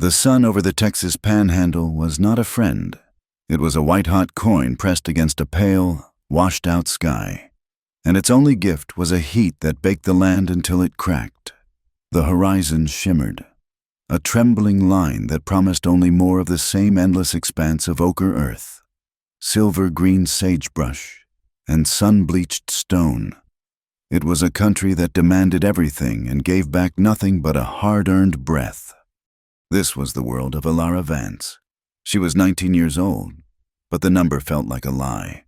The sun over the Texas panhandle was not a friend. It was a white-hot coin pressed against a pale, washed-out sky. And its only gift was a heat that baked the land until it cracked. The horizon shimmered, a trembling line that promised only more of the same endless expanse of ochre earth, silver-green sagebrush, and sun-bleached stone. It was a country that demanded everything and gave back nothing but a hard-earned breath. This was the world of Alara Vance. She was 19 years old, but the number felt like a lie.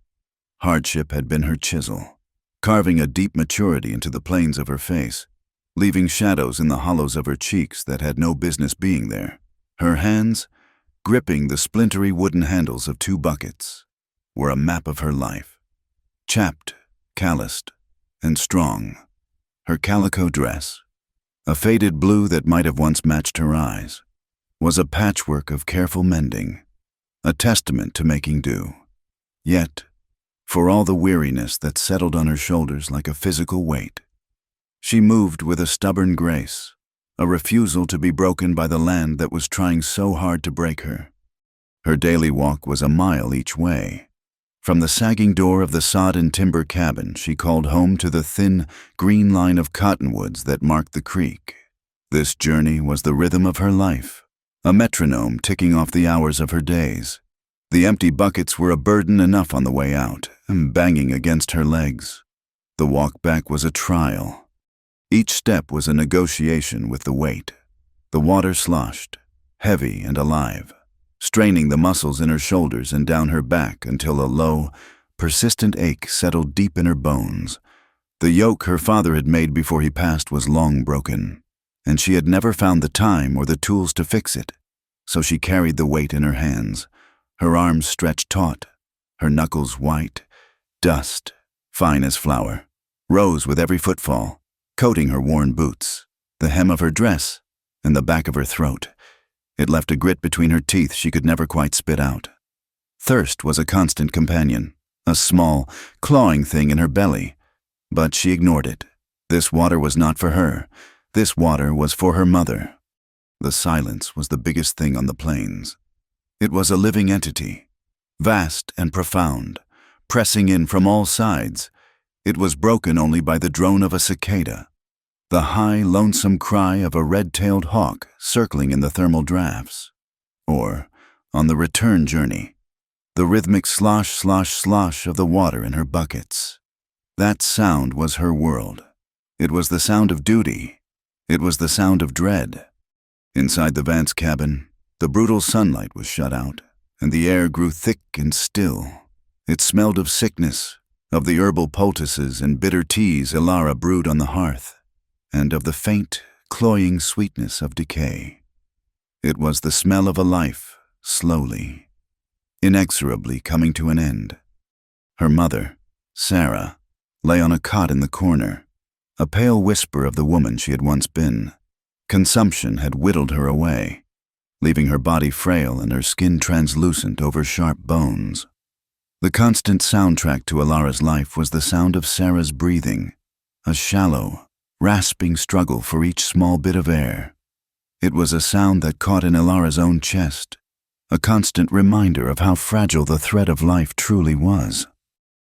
Hardship had been her chisel, carving a deep maturity into the planes of her face, leaving shadows in the hollows of her cheeks that had no business being there. Her hands, gripping the splintery wooden handles of 2 buckets, were a map of her life. Chapped, calloused, and strong. Her calico dress, a faded blue that might have once matched her eyes, was a patchwork of careful mending, a testament to making do. Yet, for all the weariness that settled on her shoulders like a physical weight, she moved with a stubborn grace, a refusal to be broken by the land that was trying so hard to break her. Her daily walk was a mile each way. From the sagging door of the sod and timber cabin, she called home to the thin, green line of cottonwoods that marked the creek. This journey was the rhythm of her life, a metronome ticking off the hours of her days. The empty buckets were a burden enough on the way out, banging against her legs. The walk back was a trial. Each step was a negotiation with the weight. The water sloshed, heavy and alive, straining the muscles in her shoulders and down her back until a low, persistent ache settled deep in her bones. The yoke her father had made before he passed was long broken, and she had never found the time or the tools to fix it, so she carried the weight in her hands, her arms stretched taut, her knuckles white. Dust, fine as flour, rose with every footfall, coating her worn boots, the hem of her dress, and the back of her throat. It left a grit between her teeth she could never quite spit out. Thirst was a constant companion, a small, clawing thing in her belly, but she ignored it. This water was not for her. This water was for her mother. The silence was the biggest thing on the plains. It was a living entity, vast and profound, pressing in from all sides. It was broken only by the drone of a cicada, the high, lonesome cry of a red-tailed hawk circling in the thermal drafts, or, on the return journey, the rhythmic slosh, slosh, slosh of the water in her buckets. That sound was her world. It was the sound of duty. It was the sound of dread. Inside the Vance cabin, the brutal sunlight was shut out, and the air grew thick and still. It smelled of sickness, of the herbal poultices and bitter teas Alara brewed on the hearth, and of the faint, cloying sweetness of decay. It was the smell of a life, slowly, inexorably coming to an end. Her mother, Sarah, lay on a cot in the corner, a pale whisper of the woman she had once been. Consumption had whittled her away, leaving her body frail and her skin translucent over sharp bones. The constant soundtrack to Alara's life was the sound of Sarah's breathing, a shallow, rasping struggle for each small bit of air. It was a sound that caught in Alara's own chest, a constant reminder of how fragile the thread of life truly was.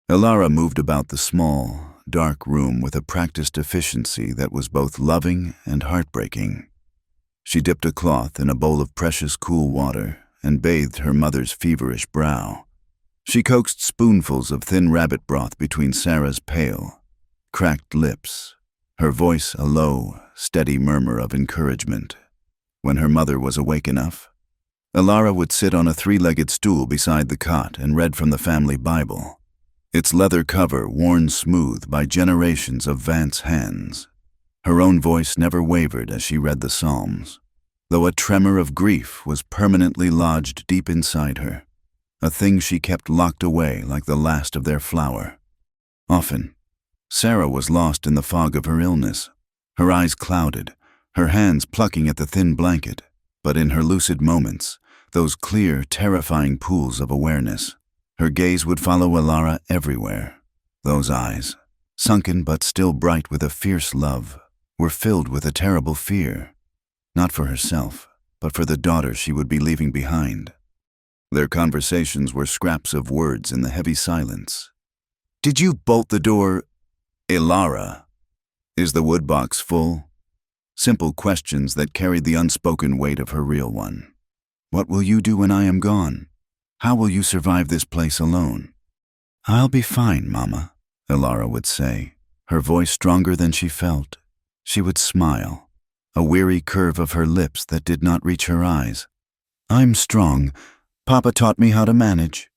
Alara moved about the small, dark room with a practiced efficiency that was both loving and heartbreaking. She dipped a cloth in a bowl of precious cool water and bathed her mother's feverish brow. She coaxed spoonfuls of thin rabbit broth between Sarah's pale, cracked lips, her voice a low, steady murmur of encouragement. When her mother was awake enough, Alara would sit on a 3-legged stool beside the cot and read from the family Bible, its leather cover worn smooth by generations of Vance hands. Her own voice never wavered as she read the Psalms, though a tremor of grief was permanently lodged deep inside her, a thing she kept locked away like the last of their flower. Often, Sarah was lost in the fog of her illness, her eyes clouded, her hands plucking at the thin blanket, but in her lucid moments, those clear, terrifying pools of awareness, her gaze would follow Alara everywhere. Those eyes, sunken but still bright with a fierce love, were filled with a terrible fear, not for herself, but for the daughter she would be leaving behind. Their conversations were scraps of words in the heavy silence. "Did you bolt the door, Ilara? Is the wood box full?" Simple questions that carried the unspoken weight of her real one. "What will you do when I am gone? How will you survive this place alone?" "I'll be fine, Mama," Ilara would say, her voice stronger than she felt. She would smile, a weary curve of her lips that did not reach her eyes. "I'm strong. Papa taught me how to manage."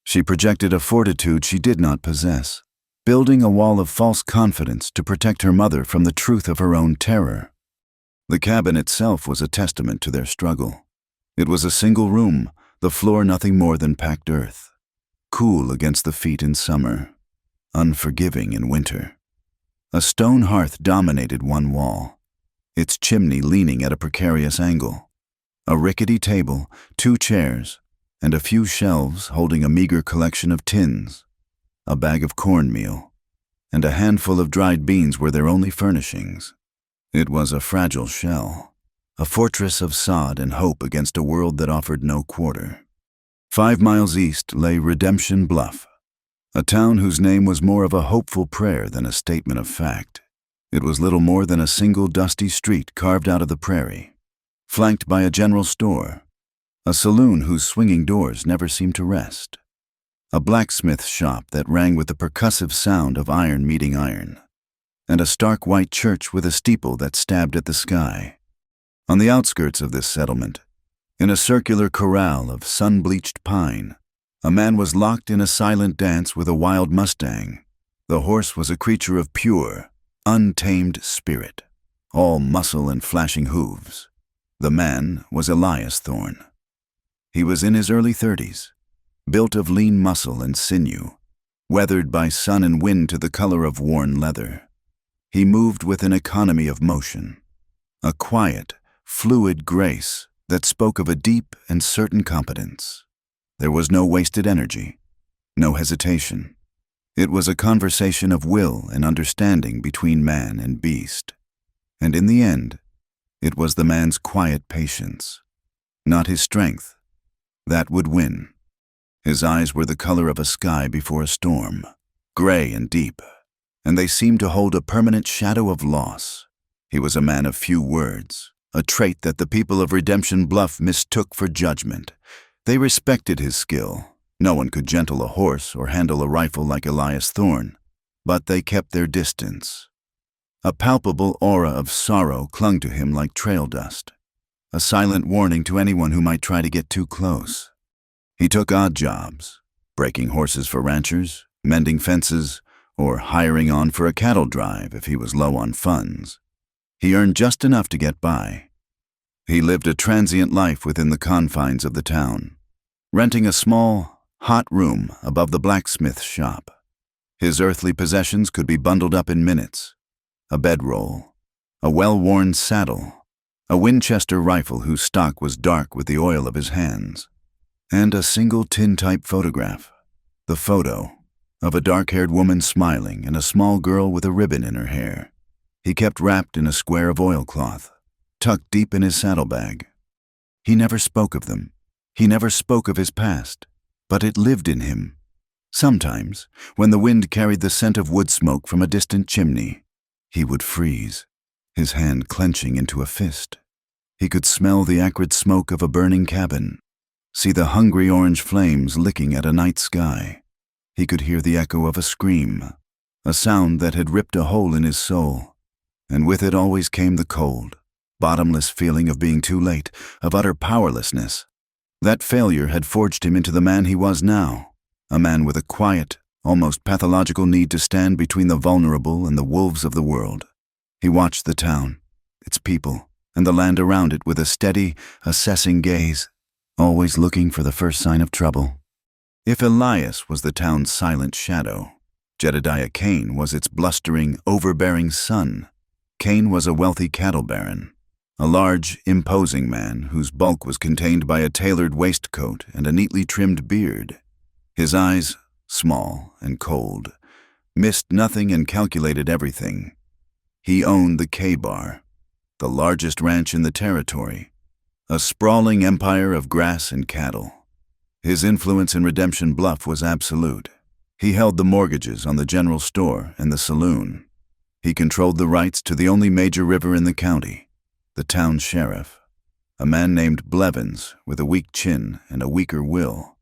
She projected a fortitude she did not possess, building a wall of false confidence to protect her mother from the truth of her own terror. The cabin itself was a testament to their struggle. It was a single room, the floor nothing more than packed earth, cool against the feet in summer, unforgiving in winter. A stone hearth dominated one wall, its chimney leaning at a precarious angle. A rickety table, 2 chairs, and a few shelves holding a meager collection of tins, a bag of cornmeal, and a handful of dried beans were their only furnishings. It was a fragile shell, a fortress of sod and hope against a world that offered no quarter. 5 miles east lay Redemption Bluff, a town whose name was more of a hopeful prayer than a statement of fact. It was little more than a single dusty street carved out of the prairie, flanked by a general store, a saloon whose swinging doors never seemed to rest, a blacksmith shop that rang with the percussive sound of iron meeting iron, and a stark white church with a steeple that stabbed at the sky. On the outskirts of this settlement, in a circular corral of sun-bleached pine, a man was locked in a silent dance with a wild mustang. The horse was a creature of pure, untamed spirit, all muscle and flashing hooves. The man was Elias Thorne. He was in his early 30s, built of lean muscle and sinew, weathered by sun and wind to the color of worn leather. He moved with an economy of motion, a quiet, fluid grace that spoke of a deep and certain competence. There was no wasted energy, no hesitation. It was a conversation of will and understanding between man and beast. And in the end, it was the man's quiet patience, not his strength, that would win. His eyes were the color of a sky before a storm, gray and deep, and they seemed to hold a permanent shadow of loss. He was a man of few words, a trait that the people of Redemption Bluff mistook for judgment. They respected his skill. No one could gentle a horse or handle a rifle like Elias Thorne, but they kept their distance. A palpable aura of sorrow clung to him like trail dust, a silent warning to anyone who might try to get too close. He took odd jobs, breaking horses for ranchers, mending fences, or hiring on for a cattle drive if he was low on funds. He earned just enough to get by. He lived a transient life within the confines of the town, renting a small, hot room above the blacksmith shop. His earthly possessions could be bundled up in minutes: a bedroll, a well-worn saddle, a Winchester rifle whose stock was dark with the oil of his hands, and a single tintype photograph, the photo of a dark-haired woman smiling and a small girl with a ribbon in her hair. He kept wrapped in a square of oilcloth, tucked deep in his saddlebag. He never spoke of them. He never spoke of his past, but it lived in him. Sometimes, when the wind carried the scent of wood smoke from a distant chimney, he would freeze, his hand clenching into a fist. He could smell the acrid smoke of a burning cabin, see the hungry orange flames licking at a night sky. He could hear the echo of a scream, a sound that had ripped a hole in his soul, and with it always came the cold, bottomless feeling of being too late, of utter powerlessness. That failure had forged him into the man he was now, a man with a quiet, almost pathological need to stand between the vulnerable and the wolves of the world. He watched the town, its people, and the land around it with a steady, assessing gaze, always looking for the first sign of trouble. If Elias was the town's silent shadow, Jedediah Kane was its blustering, overbearing sun. Kane was a wealthy cattle baron, a large, imposing man whose bulk was contained by a tailored waistcoat and a neatly trimmed beard. His eyes, small and cold, missed nothing and calculated everything. He owned the K-Bar, the largest ranch in the territory, a sprawling empire of grass and cattle. His influence in Redemption Bluff was absolute. He held the mortgages on the general store and the saloon. He controlled the rights to the only major river in the county, the town sheriff. A man named Blevins, with a weak chin and a weaker will,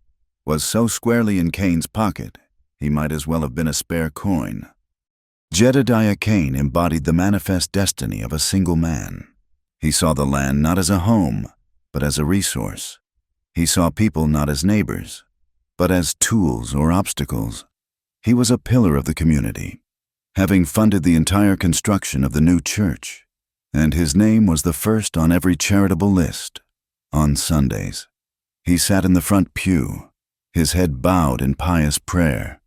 was so squarely in Cain's pocket, he might as well have been a spare coin. Jedediah Cain embodied the manifest destiny of a single man. He saw the land not as a home, but as a resource. He saw people not as neighbors, but as tools or obstacles. He was a pillar of the community, having funded the entire construction of the new church, and his name was the first on every charitable list. On Sundays, he sat in the front pew, his head bowed in pious prayer.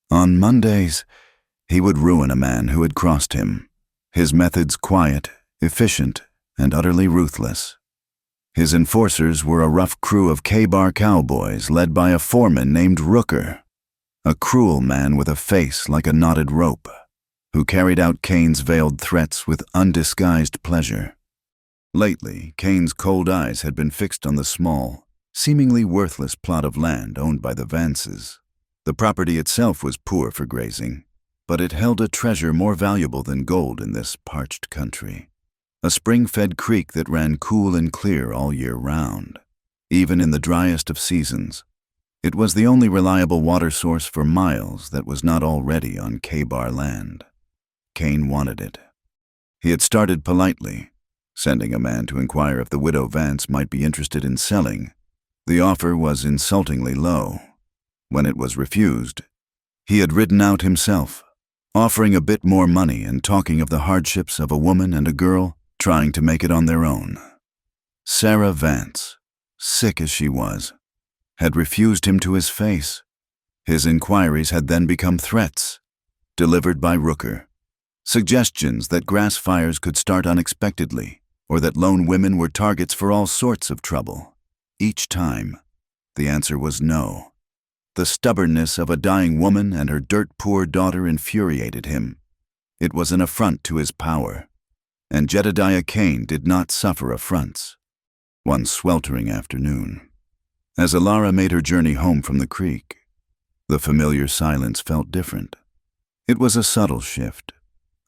On Mondays, he would ruin a man who had crossed him, his methods quiet, efficient, and utterly ruthless. His enforcers were a rough crew of K-Bar cowboys led by a foreman named Rooker, a cruel man with a face like a knotted rope, who carried out Cain's veiled threats with undisguised pleasure. Lately, Cain's cold eyes had been fixed on the small, seemingly worthless plot of land owned by the Vances. The property itself was poor for grazing, but it held a treasure more valuable than gold in this parched country. A spring-fed creek that ran cool and clear all year round, even in the driest of seasons. It was the only reliable water source for miles that was not already on K-Bar land. Cain wanted it. He had started politely, sending a man to inquire if the widow Vance might be interested in selling. The offer was insultingly low. When it was refused, he had ridden out himself, offering a bit more money and talking of the hardships of a woman and a girl trying to make it on their own. Sarah Vance, sick as she was, had refused him to his face. His inquiries had then become threats, delivered by Rooker. Suggestions that grass fires could start unexpectedly, or that lone women were targets for all sorts of trouble. Each time, the answer was no. The stubbornness of a dying woman and her dirt-poor daughter infuriated him. It was an affront to his power, and Jedediah Cain did not suffer affronts. One sweltering afternoon, as Alara made her journey home from the creek, the familiar silence felt different. It was a subtle shift,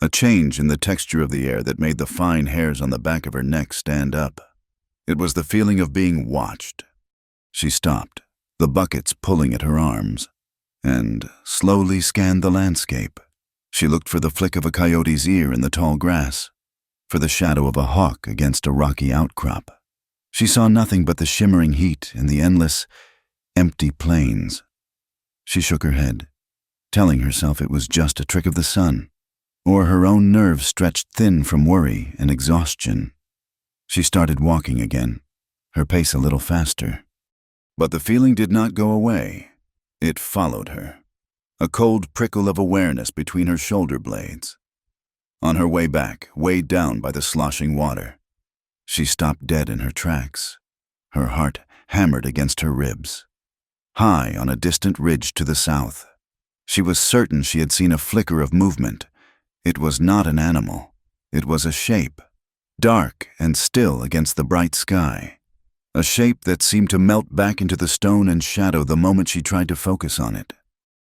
a change in the texture of the air that made the fine hairs on the back of her neck stand up. It was the feeling of being watched. She stopped, the buckets pulling at her arms, and slowly scanned the landscape. She looked for the flick of a coyote's ear in the tall grass, for the shadow of a hawk against a rocky outcrop. She saw nothing but the shimmering heat and the endless, empty plains. She shook her head, telling herself it was just a trick of the sun, or her own nerves stretched thin from worry and exhaustion. She started walking again, her pace a little faster. But the feeling did not go away. It followed her, a cold prickle of awareness between her shoulder blades. On her way back, weighed down by the sloshing water, she stopped dead in her tracks, her heart hammered against her ribs. High on a distant ridge to the south, she was certain she had seen a flicker of movement. It was not an animal. It was a shape, dark and still against the bright sky. A shape that seemed to melt back into the stone and shadow the moment she tried to focus on it.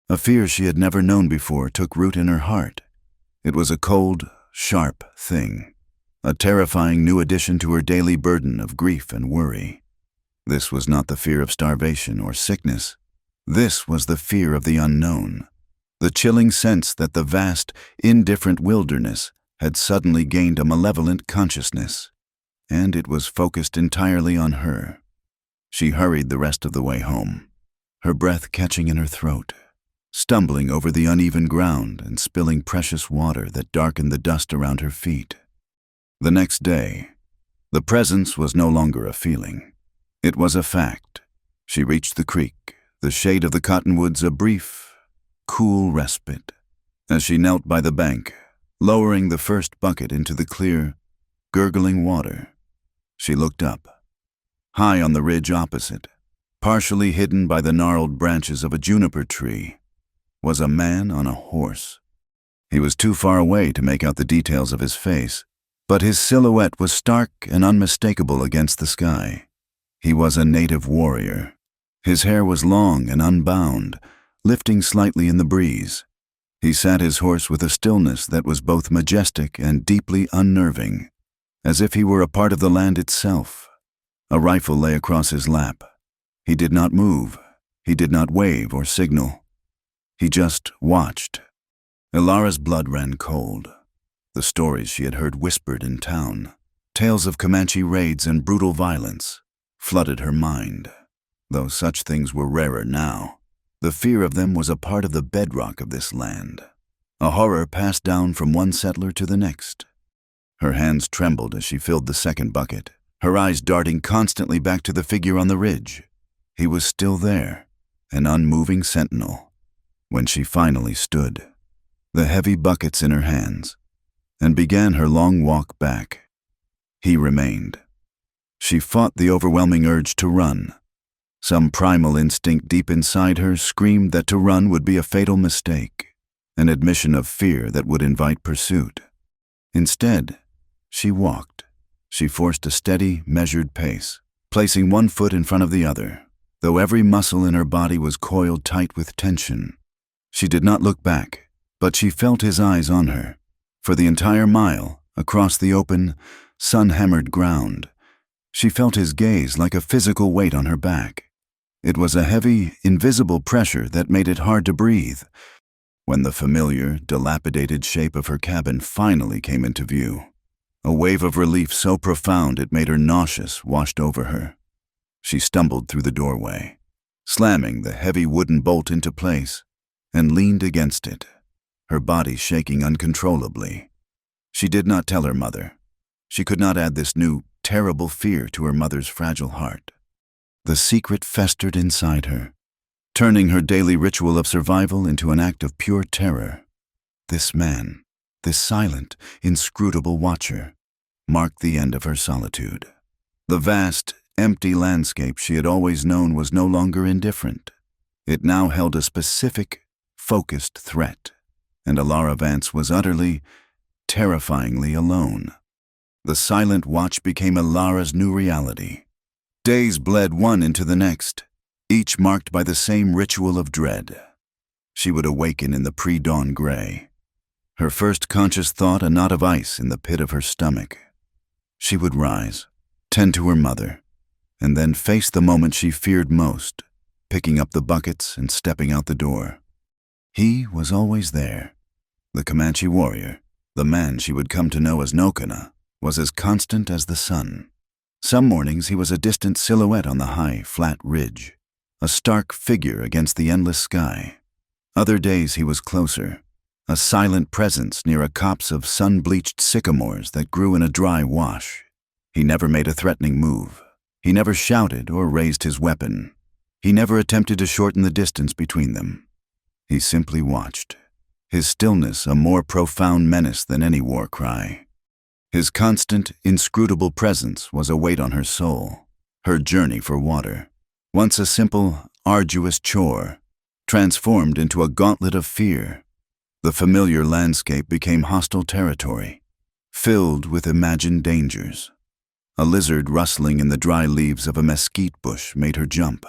A fear she had never known before took root in her heart. It was a cold, sharp thing, a terrifying new addition to her daily burden of grief and worry. This was not the fear of starvation or sickness. This was the fear of the unknown, the chilling sense that the vast, indifferent wilderness had suddenly gained a malevolent consciousness, and it was focused entirely on her. She hurried the rest of the way home, her breath catching in her throat, stumbling over the uneven ground and spilling precious water that darkened the dust around her feet. The next day, the presence was no longer a feeling. It was a fact. She reached the creek, the shade of the cottonwoods a brief, cool respite. As she knelt by the bank, lowering the first bucket into the clear, gurgling water, she looked up. High on the ridge opposite, partially hidden by the gnarled branches of a juniper tree, was a man on a horse. He was too far away to make out the details of his face, but his silhouette was stark and unmistakable against the sky. He was a native warrior. His hair was long and unbound, lifting slightly in the breeze. He sat his horse with a stillness that was both majestic and deeply unnerving, as if he were a part of the land itself. A rifle lay across his lap. He did not move. He did not wave or signal. He just watched. Ilara's blood ran cold. The stories she had heard whispered in town, tales of Comanche raids and brutal violence, flooded her mind. Though such things were rarer now, the fear of them was a part of the bedrock of this land, a horror passed down from one settler to the next. Her hands trembled as she filled the second bucket, her eyes darting constantly back to the figure on the ridge. He was still there, an unmoving sentinel. When she finally stood, the heavy buckets in her hands, and began her long walk back, he remained. She fought the overwhelming urge to run. Some primal instinct deep inside her screamed that to run would be a fatal mistake, an admission of fear that would invite pursuit. Instead, she walked. She forced a steady, measured pace, placing one foot in front of the other, though every muscle in her body was coiled tight with tension. She did not look back, but she felt his eyes on her. For the entire mile, across the open, sun-hammered ground, she felt his gaze like a physical weight on her back. It was a heavy, invisible pressure that made it hard to breathe. When the familiar, dilapidated shape of her cabin finally came into view, a wave of relief so profound it made her nauseous washed over her. She stumbled through the doorway, slamming the heavy wooden bolt into place, and leaned against it, her body shaking uncontrollably. She did not tell her mother. She could not add this new, terrible fear to her mother's fragile heart. The secret festered inside her, turning her daily ritual of survival into an act of pure terror. This man, this silent, inscrutable watcher, marked the end of her solitude. The vast, empty landscape she had always known was no longer indifferent. It now held a specific, focused threat, and Ilara Vance was utterly, terrifyingly alone. The silent watch became Ilara's new reality. Days bled one into the next, each marked by the same ritual of dread. She would awaken in the pre-dawn gray, her first conscious thought a knot of ice in the pit of her stomach. She would rise, tend to her mother, and then face the moment she feared most, picking up the buckets and stepping out the door. He was always there. The Comanche warrior, the man she would come to know as Nokana, was as constant as the sun. Some mornings he was a distant silhouette on the high, flat ridge, a stark figure against the endless sky. Other days he was closer, a silent presence near a copse of sun-bleached sycamores that grew in a dry wash. He never made a threatening move. He never shouted or raised his weapon. He never attempted to shorten the distance between them. He simply watched, his stillness a more profound menace than any war cry. His constant, inscrutable presence was a weight on her soul, her journey for water. Once a simple, arduous chore, transformed into a gauntlet of fear. The familiar landscape became hostile territory, filled with imagined dangers. A lizard rustling in the dry leaves of a mesquite bush made her jump.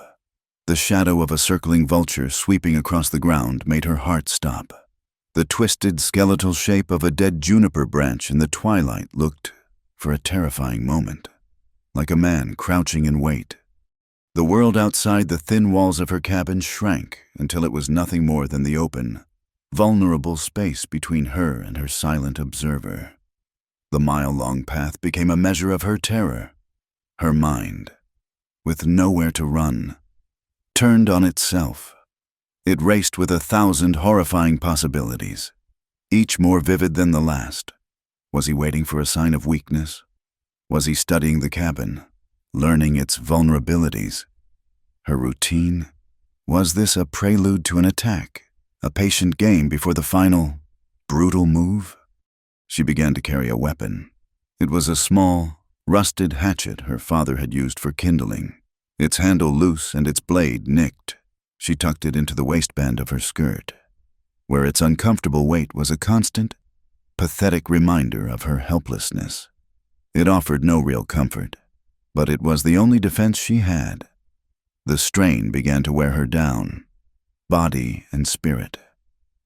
The shadow of a circling vulture sweeping across the ground made her heart stop. The twisted, skeletal shape of a dead juniper branch in the twilight looked, for a terrifying moment, like a man crouching in wait. The world outside the thin walls of her cabin shrank until it was nothing more than the open, vulnerable space between her and her silent observer. The mile-long path became a measure of her terror. Her mind, with nowhere to run, turned on itself. It raced with 1,000 horrifying possibilities, each more vivid than the last. Was he waiting for a sign of weakness? Was he studying the cabin, learning its vulnerabilities? Her routine? Was this a prelude to an attack, a patient game before the final, brutal move? She began to carry a weapon. It was a small, rusted hatchet her father had used for kindling, its handle loose and its blade nicked. She tucked it into the waistband of her skirt, where its uncomfortable weight was a constant, pathetic reminder of her helplessness. It offered no real comfort, but it was the only defense she had. The strain began to wear her down, body and spirit.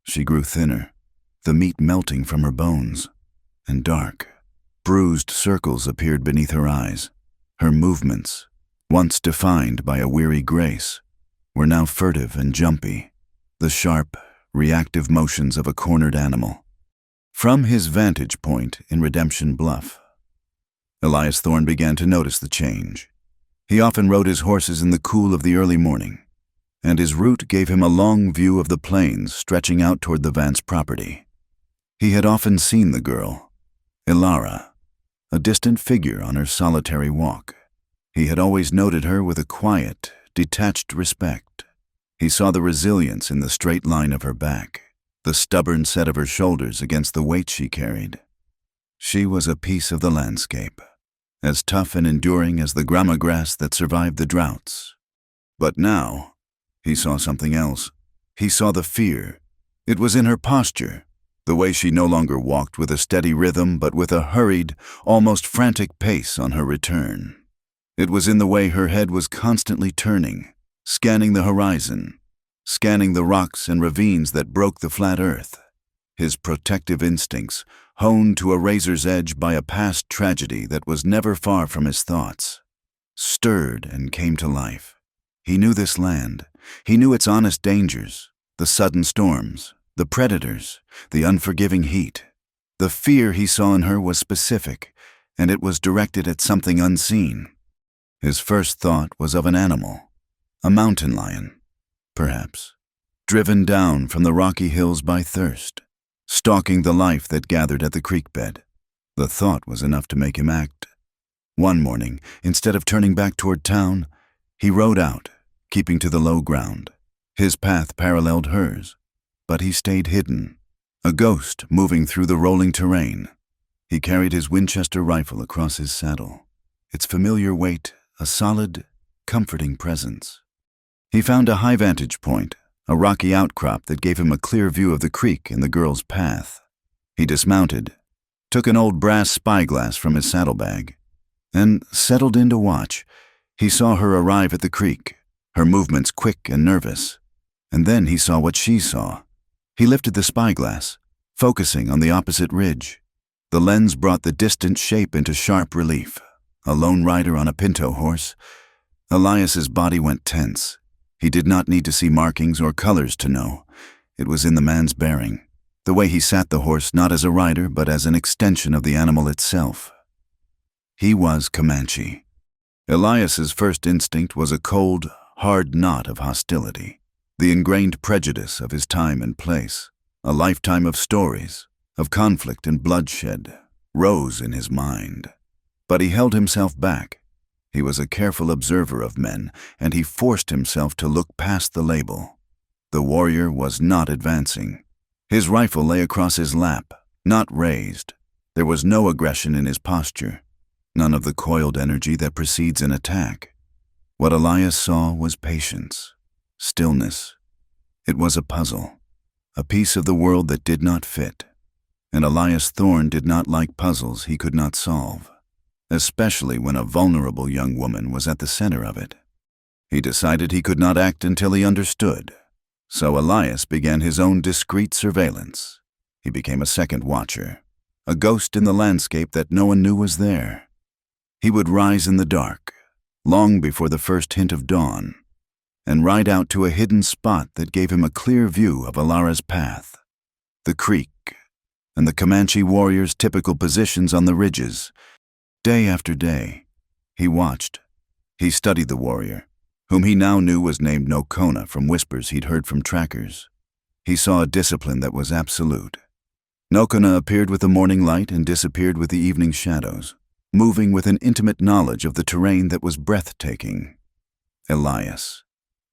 She grew thinner, the meat melting from her bones, and dark, bruised circles appeared beneath her eyes. Her movements, once defined by a weary grace, were now furtive and jumpy, the sharp, reactive motions of a cornered animal. From his vantage point in Redemption Bluff, Elias Thorne began to notice the change. He often rode his horses in the cool of the early morning, and his route gave him a long view of the plains stretching out toward the Vance property. He had often seen the girl, Ilara, a distant figure on her solitary walk. He had always noted her with a quiet, detached respect. He saw the resilience in the straight line of her back, the stubborn set of her shoulders against the weight she carried. She was a piece of the landscape, as tough and enduring as the grama grass that survived the droughts. But now, he saw something else. He saw the fear. It was in her posture, the way she no longer walked with a steady rhythm but with a hurried, almost frantic pace on her return. It was in the way her head was constantly turning, scanning the horizon, scanning the rocks and ravines that broke the flat earth. His protective instincts, honed to a razor's edge by a past tragedy that was never far from his thoughts, stirred and came to life. He knew this land. He knew its honest dangers, the sudden storms, the predators, the unforgiving heat. The fear he saw in her was specific, and it was directed at something unseen. His first thought was of an animal, a mountain lion, perhaps, driven down from the rocky hills by thirst, stalking the life that gathered at the creek bed. The thought was enough to make him act. One morning, instead of turning back toward town, he rode out, keeping to the low ground. His path paralleled hers, but he stayed hidden, a ghost moving through the rolling terrain. He carried his Winchester rifle across his saddle, its familiar weight a solid, comforting presence. He found a high vantage point, a rocky outcrop that gave him a clear view of the creek and the girl's path. He dismounted, took an old brass spyglass from his saddlebag, and settled in to watch. He saw her arrive at the creek, her movements quick and nervous, and then he saw what she saw. He lifted the spyglass, focusing on the opposite ridge. The lens brought the distant shape into sharp relief. A lone rider on a pinto horse. Elias's body went tense. He did not need to see markings or colors to know. It was in the man's bearing, the way he sat the horse not as a rider but as an extension of the animal itself. He was Comanche. Elias's first instinct was a cold, hard knot of hostility, the ingrained prejudice of his time and place. A lifetime of stories, of conflict and bloodshed, rose in his mind. But he held himself back. He was a careful observer of men, and he forced himself to look past the label. The warrior was not advancing. His rifle lay across his lap, not raised. There was no aggression in his posture, none of the coiled energy that precedes an attack. What Elias saw was patience, stillness. It was a puzzle, a piece of the world that did not fit. And Elias Thorne did not like puzzles he could not solve, especially when a vulnerable young woman was at the center of it. He decided he could not act until he understood, so Elias began his own discreet surveillance. He became a second watcher, a ghost in the landscape that no one knew was there. He would rise in the dark, long before the first hint of dawn, and ride out to a hidden spot that gave him a clear view of Ilara's path, the creek, and the Comanche warriors' typical positions on the ridges. Day after day, he watched. He studied the warrior, whom he now knew was named Nocona from whispers he'd heard from trackers. He saw a discipline that was absolute. Nocona appeared with the morning light and disappeared with the evening shadows, moving with an intimate knowledge of the terrain that was breathtaking. Elias,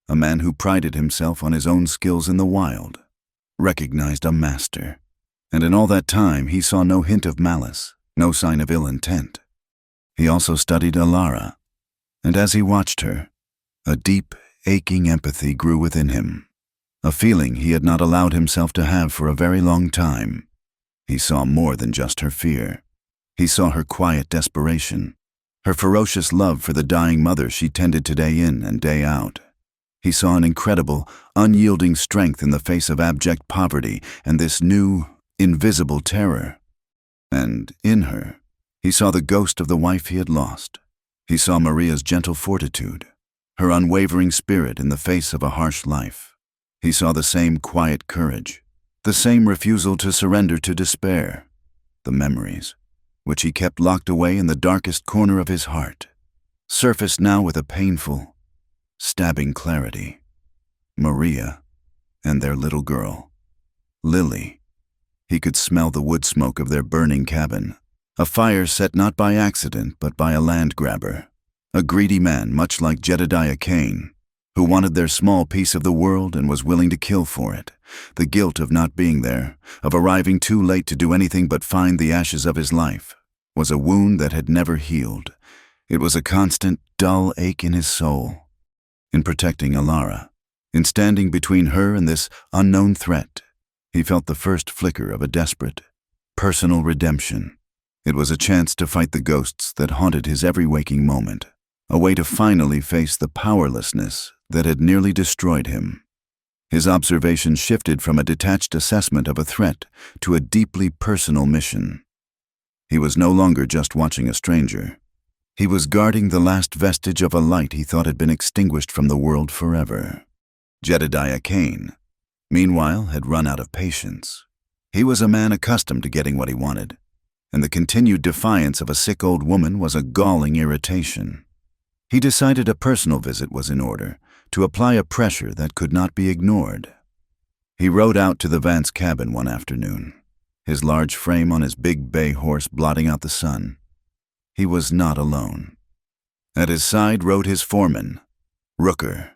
a man who prided himself on his own skills in the wild, recognized a master, and in all that time he saw no hint of malice, no sign of ill intent. He also studied Ilara, and as he watched her, a deep, aching empathy grew within him, a feeling he had not allowed himself to have for a very long time. He saw more than just her fear. He saw her quiet desperation, her ferocious love for the dying mother she tended to day in and day out. He saw an incredible, unyielding strength in the face of abject poverty and this new, invisible terror. And in her, he saw the ghost of the wife he had lost. He saw Maria's gentle fortitude, her unwavering spirit in the face of a harsh life. He saw the same quiet courage, the same refusal to surrender to despair. The memories, which he kept locked away in the darkest corner of his heart, surfaced now with a painful, stabbing clarity. Maria and their little girl, Lily. He could smell the wood smoke of their burning cabin, a fire set not by accident but by a land grabber, a greedy man much like Jedediah Cain, who wanted their small piece of the world and was willing to kill for it. The guilt of not being there, of arriving too late to do anything but find the ashes of his life, was a wound that had never healed. It was a constant, dull ache in his soul. In protecting Alara, in standing between her and this unknown threat, he felt the first flicker of a desperate, personal redemption. It was a chance to fight the ghosts that haunted his every waking moment, a way to finally face the powerlessness that had nearly destroyed him. His observation shifted from a detached assessment of a threat to a deeply personal mission. He was no longer just watching a stranger. He was guarding the last vestige of a light he thought had been extinguished from the world forever. Jedediah Cain, meanwhile, had run out of patience. He was a man accustomed to getting what he wanted, and the continued defiance of a sick old woman was a galling irritation. He decided a personal visit was in order, to apply a pressure that could not be ignored. He rode out to the Vance cabin one afternoon, his large frame on his big bay horse blotting out the sun. He was not alone. At his side rode his foreman, Rooker,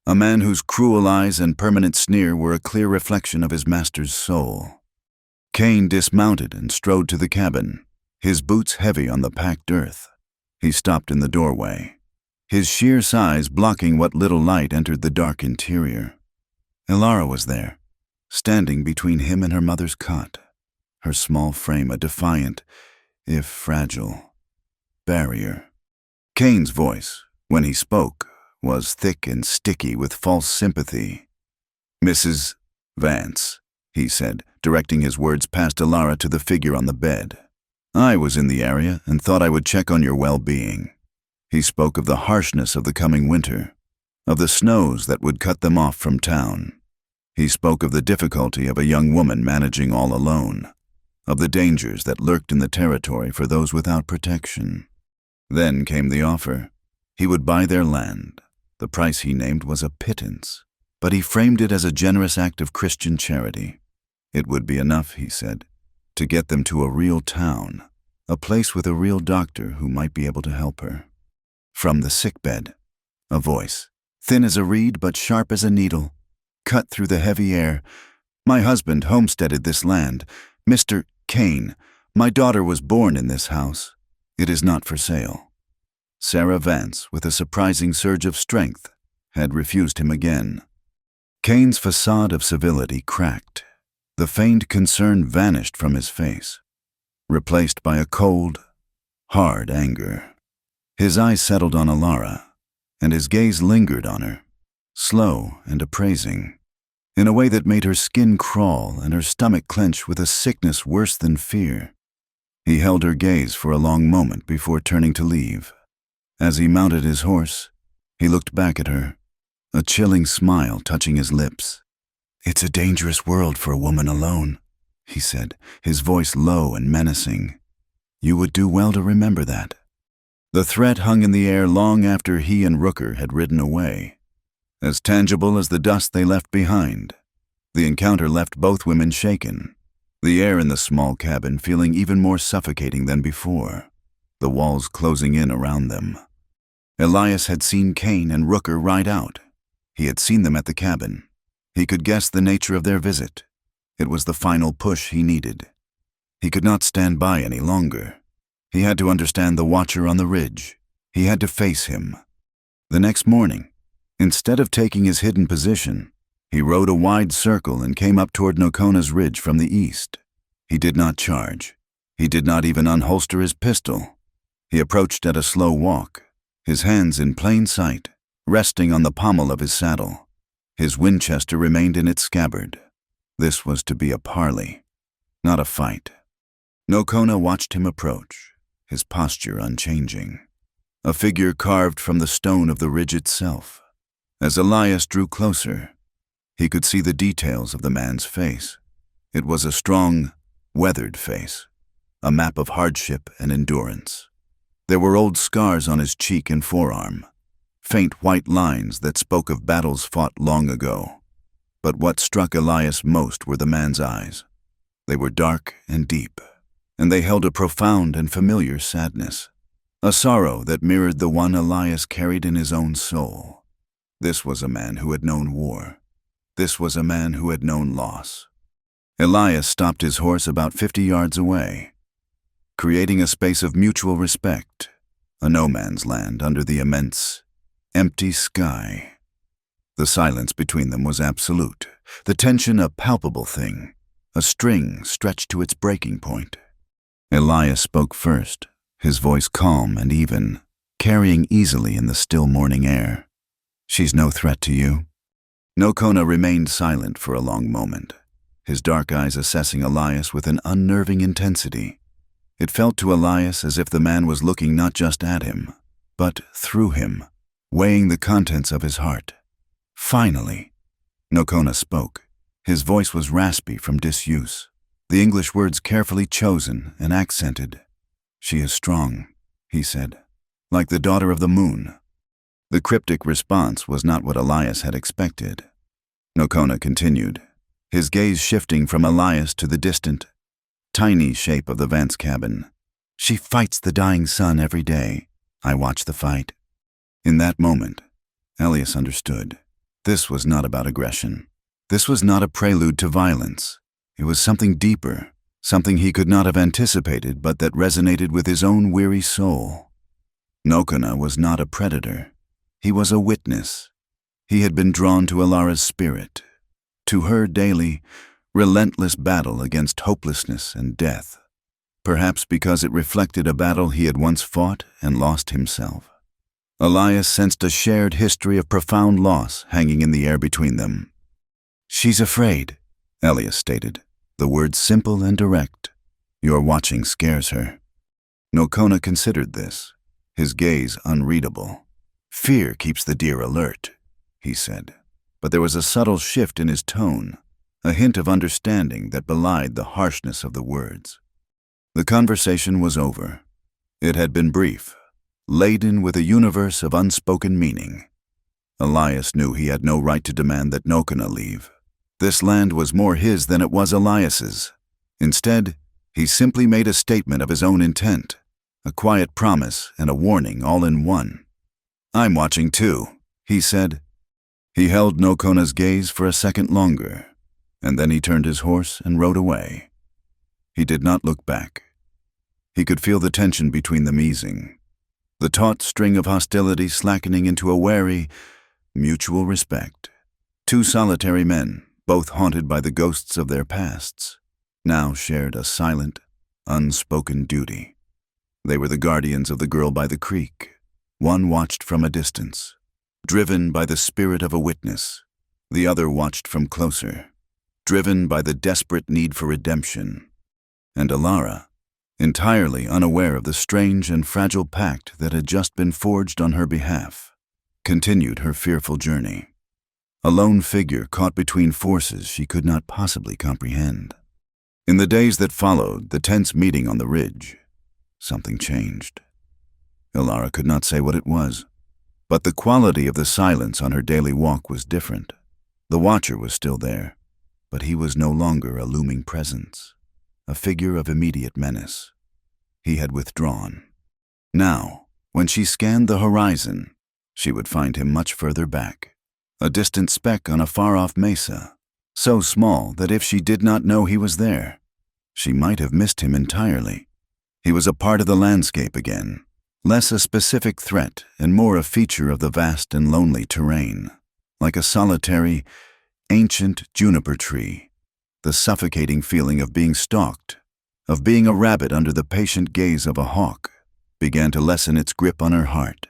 a man whose cruel eyes and permanent sneer were a clear reflection of his master's soul. Cain dismounted and strode to the cabin, his boots heavy on the packed earth. He stopped in the doorway, his sheer size blocking what little light entered the dark interior. Alara was there, standing between him and her mother's cot, her small frame a defiant, if fragile, barrier. Cain's voice, when he spoke, was thick and sticky with false sympathy. "Mrs. Vance," he said, directing his words past Alara to the figure on the bed. "I was in the area and thought I would check on your well-being." He spoke of the harshness of the coming winter, of the snows that would cut them off from town. He spoke of the difficulty of a young woman managing all alone, of the dangers that lurked in the territory for those without protection. Then came the offer. He would buy their land. The price he named was a pittance, but he framed it as a generous act of Christian charity. It would be enough, he said, to get them to a real town, a place with a real doctor who might be able to help her. From the sickbed, a voice, thin as a reed but sharp as a needle, cut through the heavy air. "My husband homesteaded this land. Mr. Cain, my daughter was born in this house. It is not for sale." Sarah Vance, with a surprising surge of strength, had refused him again. Cain's facade of civility cracked. The feigned concern vanished from his face, replaced by a cold, hard anger. His eyes settled on Alara, and his gaze lingered on her, slow and appraising, in a way that made her skin crawl and her stomach clench with a sickness worse than fear. He held her gaze for a long moment before turning to leave. As he mounted his horse, he looked back at her, a chilling smile touching his lips. "It's a dangerous world for a woman alone," he said, his voice low and menacing. "You would do well to remember that." The threat hung in the air long after he and Rooker had ridden away, as tangible as the dust they left behind. The encounter left both women shaken, the air in the small cabin feeling even more suffocating than before, the walls closing in around them. Elias had seen Cain and Rooker ride out. He had seen them at the cabin. He could guess the nature of their visit. It was the final push he needed. He could not stand by any longer. He had to understand the watcher on the ridge. He had to face him. The next morning, instead of taking his hidden position, he rode a wide circle and came up toward Nokona's ridge from the east. He did not charge. He did not even unholster his pistol. He approached at a slow walk, his hands in plain sight, resting on the pommel of his saddle. His Winchester remained in its scabbard. This was to be a parley, not a fight. Nokona watched him approach, his posture unchanging, a figure carved from the stone of the ridge itself. As Elias drew closer, he could see the details of the man's face. It was a strong, weathered face, a map of hardship and endurance. There were old scars on his cheek and forearm, faint white lines that spoke of battles fought long ago. But what struck Elias most were the man's eyes. They were dark and deep, and they held a profound and familiar sadness, a sorrow that mirrored the one Elias carried in his own soul. This was a man who had known war. This was a man who had known loss. Elias stopped his horse about 50 yards away, creating a space of mutual respect, a no-man's land under the immense, empty sky. The silence between them was absolute, the tension a palpable thing, a string stretched to its breaking point. Elias spoke first, his voice calm and even, carrying easily in the still morning air. "She's no threat to you?" Nokona remained silent for a long moment, his dark eyes assessing Elias with an unnerving intensity. It felt to Elias as if the man was looking not just at him, but through him, weighing the contents of his heart. Finally, Nokona spoke. His voice was raspy from disuse, the English words carefully chosen and accented. "She is strong," he said, "like the daughter of the moon." The cryptic response was not what Elias had expected. Nokona continued, his gaze shifting from Elias to the distant, tiny shape of the Vance cabin. "She fights the dying sun every day. I watch the fight." In that moment, Elias understood. This was not about aggression. This was not a prelude to violence. It was something deeper, something he could not have anticipated but that resonated with his own weary soul. Nokona was not a predator. He was a witness. He had been drawn to Elara's spirit, to her daily, relentless battle against hopelessness and death, perhaps because it reflected a battle he had once fought and lost himself. Elias sensed a shared history of profound loss hanging in the air between them. "She's afraid," Elias stated, the words simple and direct. "Your watching scares her." Nokona considered this, his gaze unreadable. "Fear keeps the deer alert," he said, but there was a subtle shift in his tone, a hint of understanding that belied the harshness of the words. The conversation was over. It had been brief, laden with a universe of unspoken meaning. Elias knew he had no right to demand that Nokona leave. This land was more his than it was Elias's. Instead, he simply made a statement of his own intent, a quiet promise and a warning all in one. "I'm watching too," he said. He held Nokona's gaze for a second longer, and then he turned his horse and rode away. He did not look back. He could feel the tension between them easing, the taut string of hostility slackening into a wary, mutual respect. Two solitary men, both haunted by the ghosts of their pasts, now shared a silent, unspoken duty. They were the guardians of the girl by the creek. One watched from a distance, driven by the spirit of a witness. The other watched from closer, driven by the desperate need for redemption. And Elara, entirely unaware of the strange and fragile pact that had just been forged on her behalf, continued her fearful journey. A lone figure caught between forces she could not possibly comprehend. In the days that followed the tense meeting on the ridge, something changed. Elara could not say what it was, but the quality of the silence on her daily walk was different. The watcher was still there, but he was no longer a looming presence, a figure of immediate menace. He had withdrawn. Now, when she scanned the horizon, she would find him much further back, a distant speck on a far-off mesa, so small that if she did not know he was there, she might have missed him entirely. He was a part of the landscape again, less a specific threat and more a feature of the vast and lonely terrain, like a solitary, ancient juniper tree, The suffocating feeling of being stalked, of being a rabbit under the patient gaze of a hawk, began to lessen its grip on her heart.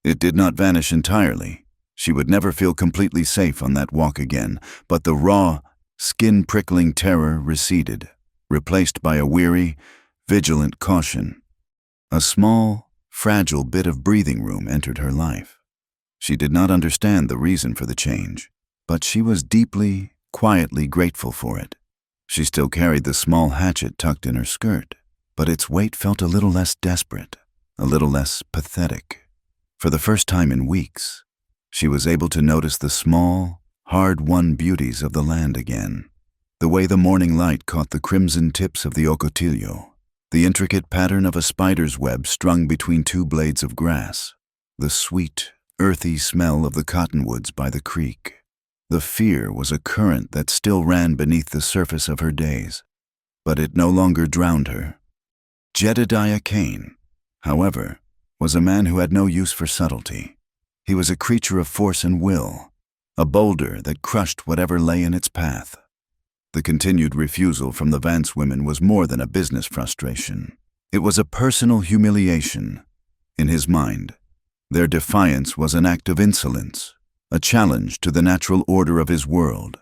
It did not vanish entirely. She would never feel completely safe on that walk again, but the raw, skin-prickling terror receded, replaced by a weary, vigilant caution. A small, fragile bit of breathing room entered her life. She did not understand the reason for the change, but she was deeply, quietly grateful for it. She still carried the small hatchet tucked in her skirt, but its weight felt a little less desperate, a little less pathetic. For the first time in weeks, she was able to notice the small, hard-won beauties of the land again. The way the morning light caught the crimson tips of the ocotillo, the intricate pattern of a spider's web strung between two blades of grass, the sweet, earthy smell of the cottonwoods by the creek. The fear was a current that still ran beneath the surface of her days, but it no longer drowned her. Jedediah Kane, however, was a man who had no use for subtlety. He was a creature of force and will, a boulder that crushed whatever lay in its path. The continued refusal from the Vance women was more than a business frustration. It was a personal humiliation. In his mind, their defiance was an act of insolence, a challenge to the natural order of his world.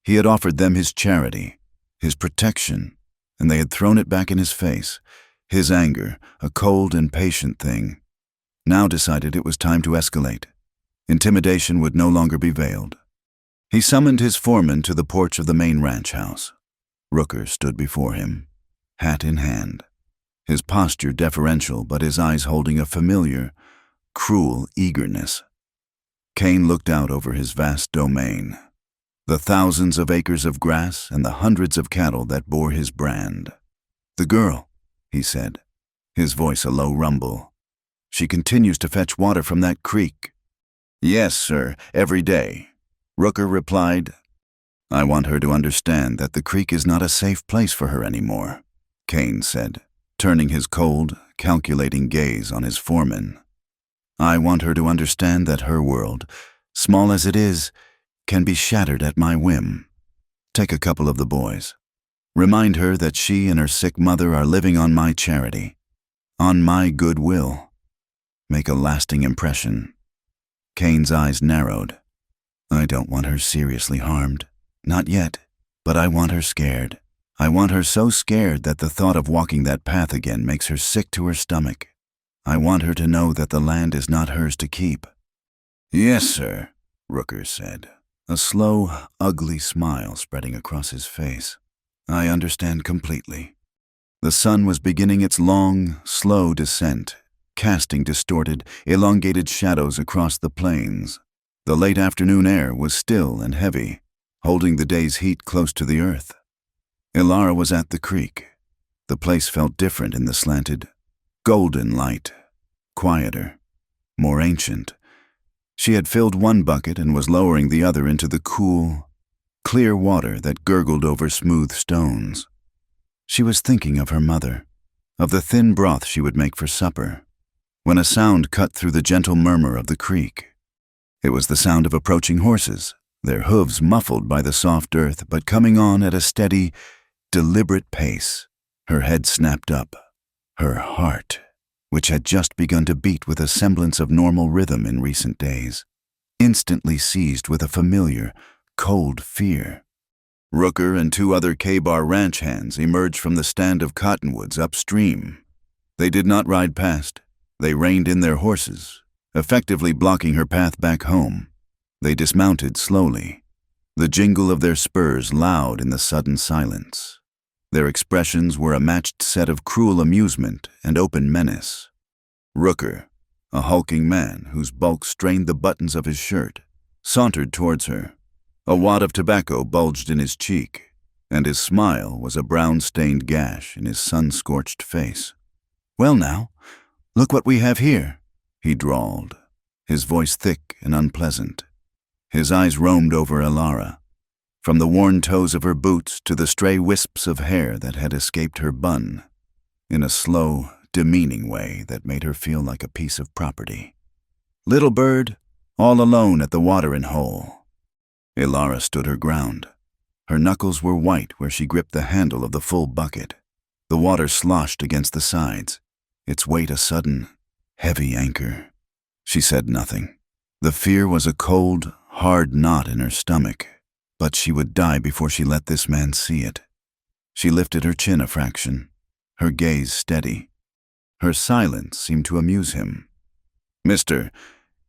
He had offered them his charity, his protection, and they had thrown it back in his face. His anger, a cold and patient thing, now decided it was time to escalate. Intimidation would no longer be veiled. He summoned his foreman to the porch of the main ranch house. Rooker stood before him, hat in hand, his posture deferential but his eyes holding a familiar, cruel eagerness. Kane looked out over his vast domain, the thousands of acres of grass and the hundreds of cattle that bore his brand. "The girl," he said, his voice a low rumble. "She continues to fetch water from that creek." "Yes, sir, every day," Rooker replied. "I want her to understand that the creek is not a safe place for her anymore," Kane said, turning his cold, calculating gaze on his foreman. "I want her to understand that her world, small as it is, can be shattered at my whim. Take a couple of the boys. Remind her that she and her sick mother are living on my charity, on my goodwill. Make a lasting impression." Kane's eyes narrowed. "I don't want her seriously harmed. Not yet. But I want her scared. I want her so scared that the thought of walking that path again makes her sick to her stomach. I want her to know that the land is not hers to keep." "Yes, sir," Rooker said, a slow, ugly smile spreading across his face. "I understand completely." The sun was beginning its long, slow descent, casting distorted, elongated shadows across the plains. The late afternoon air was still and heavy, holding the day's heat close to the earth. Ilara was at the creek. The place felt different in the slanted, golden light, quieter, more ancient. She had filled one bucket and was lowering the other into the cool, clear water that gurgled over smooth stones. She was thinking of her mother, of the thin broth she would make for supper, when a sound cut through the gentle murmur of the creek. It was the sound of approaching horses, their hooves muffled by the soft earth but coming on at a steady, deliberate pace. Her head snapped up. Her heart, which had just begun to beat with a semblance of normal rhythm in recent days, instantly seized with a familiar, cold fear. Rooker and two other K-Bar ranch hands emerged from the stand of cottonwoods upstream. They did not ride past. They reined in their horses, effectively blocking her path back home. They dismounted slowly, the jingle of their spurs loud in the sudden silence. Their expressions were a matched set of cruel amusement and open menace. Rooker, a hulking man whose bulk strained the buttons of his shirt, sauntered towards her. A wad of tobacco bulged in his cheek, and his smile was a brown-stained gash in his sun-scorched face. "Well now, look what we have here," he drawled, his voice thick and unpleasant. His eyes roamed over Ilara, from the worn toes of her boots to the stray wisps of hair that had escaped her bun, in a slow, demeaning way that made her feel like a piece of property. "Little bird, all alone at the watering hole." Ilara stood her ground. Her knuckles were white where she gripped the handle of the full bucket. The water sloshed against the sides, its weight a sudden, heavy anchor. She said nothing. The fear was a cold, hard knot in her stomach, but she would die before she let this man see it. She lifted her chin a fraction, her gaze steady. Her silence seemed to amuse him. "Mr.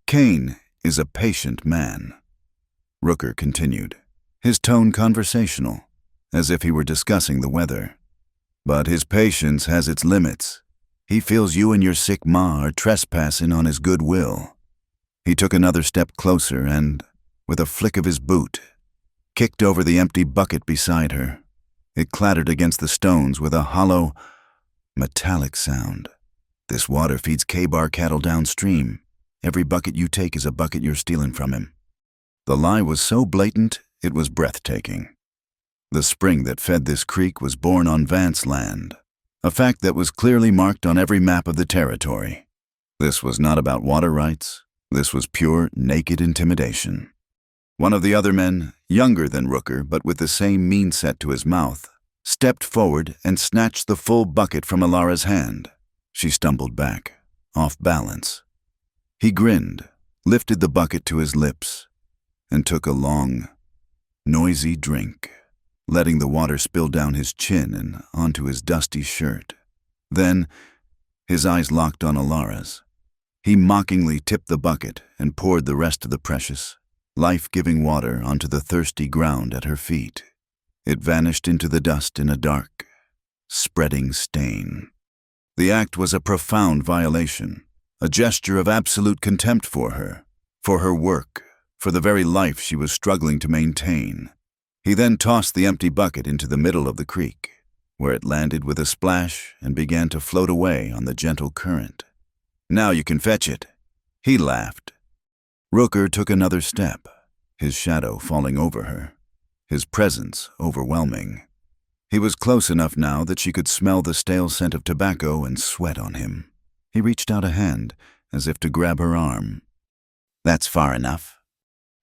Kane is a patient man," Rooker continued, his tone conversational, as if he were discussing the weather. "But his patience has its limits. He feels you and your sick ma are trespassing on his goodwill." He took another step closer and, with a flick of his boot, kicked over the empty bucket beside her. It clattered against the stones with a hollow, metallic sound. "This water feeds K-Bar cattle downstream. Every bucket you take is a bucket you're stealing from him." The lie was so blatant, it was breathtaking. The spring that fed this creek was born on Vance land, a fact that was clearly marked on every map of the territory. This was not about water rights. This was pure, naked intimidation. One of the other men, younger than Rooker but with the same mean set to his mouth, stepped forward and snatched the full bucket from Alara's hand. She stumbled back, off balance. He grinned, lifted the bucket to his lips, and took a long, noisy drink, letting the water spill down his chin and onto his dusty shirt. Then, his eyes locked on Alara's. He mockingly tipped the bucket and poured the rest of the precious, life-giving water onto the thirsty ground at her feet. It vanished into the dust in a dark, spreading stain. The act was a profound violation, a gesture of absolute contempt for her work, for the very life she was struggling to maintain. He then tossed the empty bucket into the middle of the creek, where it landed with a splash and began to float away on the gentle current. "Now you can fetch it," he laughed. Rooker took another step, his shadow falling over her, his presence overwhelming. He was close enough now that she could smell the stale scent of tobacco and sweat on him. He reached out a hand, as if to grab her arm. "That's far enough."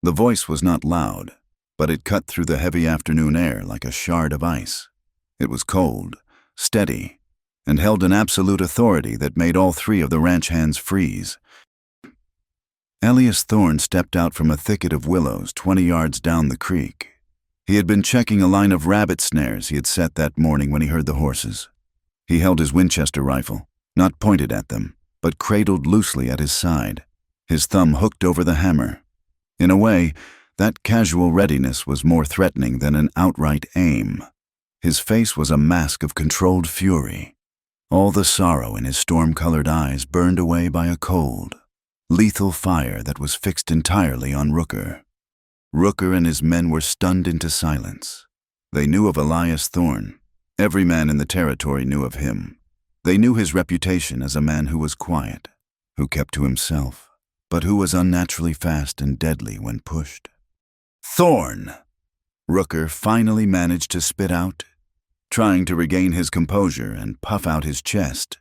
The voice was not loud, but it cut through the heavy afternoon air like a shard of ice. It was cold, steady, and held an absolute authority that made all three of the ranch hands freeze. Elias Thorne stepped out from a thicket of willows 20 yards down the creek. He had been checking a line of rabbit snares he had set that morning when he heard the horses. He held his Winchester rifle, not pointed at them, but cradled loosely at his side, his thumb hooked over the hammer. In a way, that casual readiness was more threatening than an outright aim. His face was a mask of controlled fury. All the sorrow in his storm-colored eyes burned away by a cold, lethal fire that was fixed entirely on Rooker. Rooker and his men were stunned into silence. They knew of Elias Thorne. Every man in the territory knew of him. They knew his reputation as a man who was quiet, who kept to himself, but who was unnaturally fast and deadly when pushed. "Thorne!" Rooker finally managed to spit out, trying to regain his composure and puff out his chest.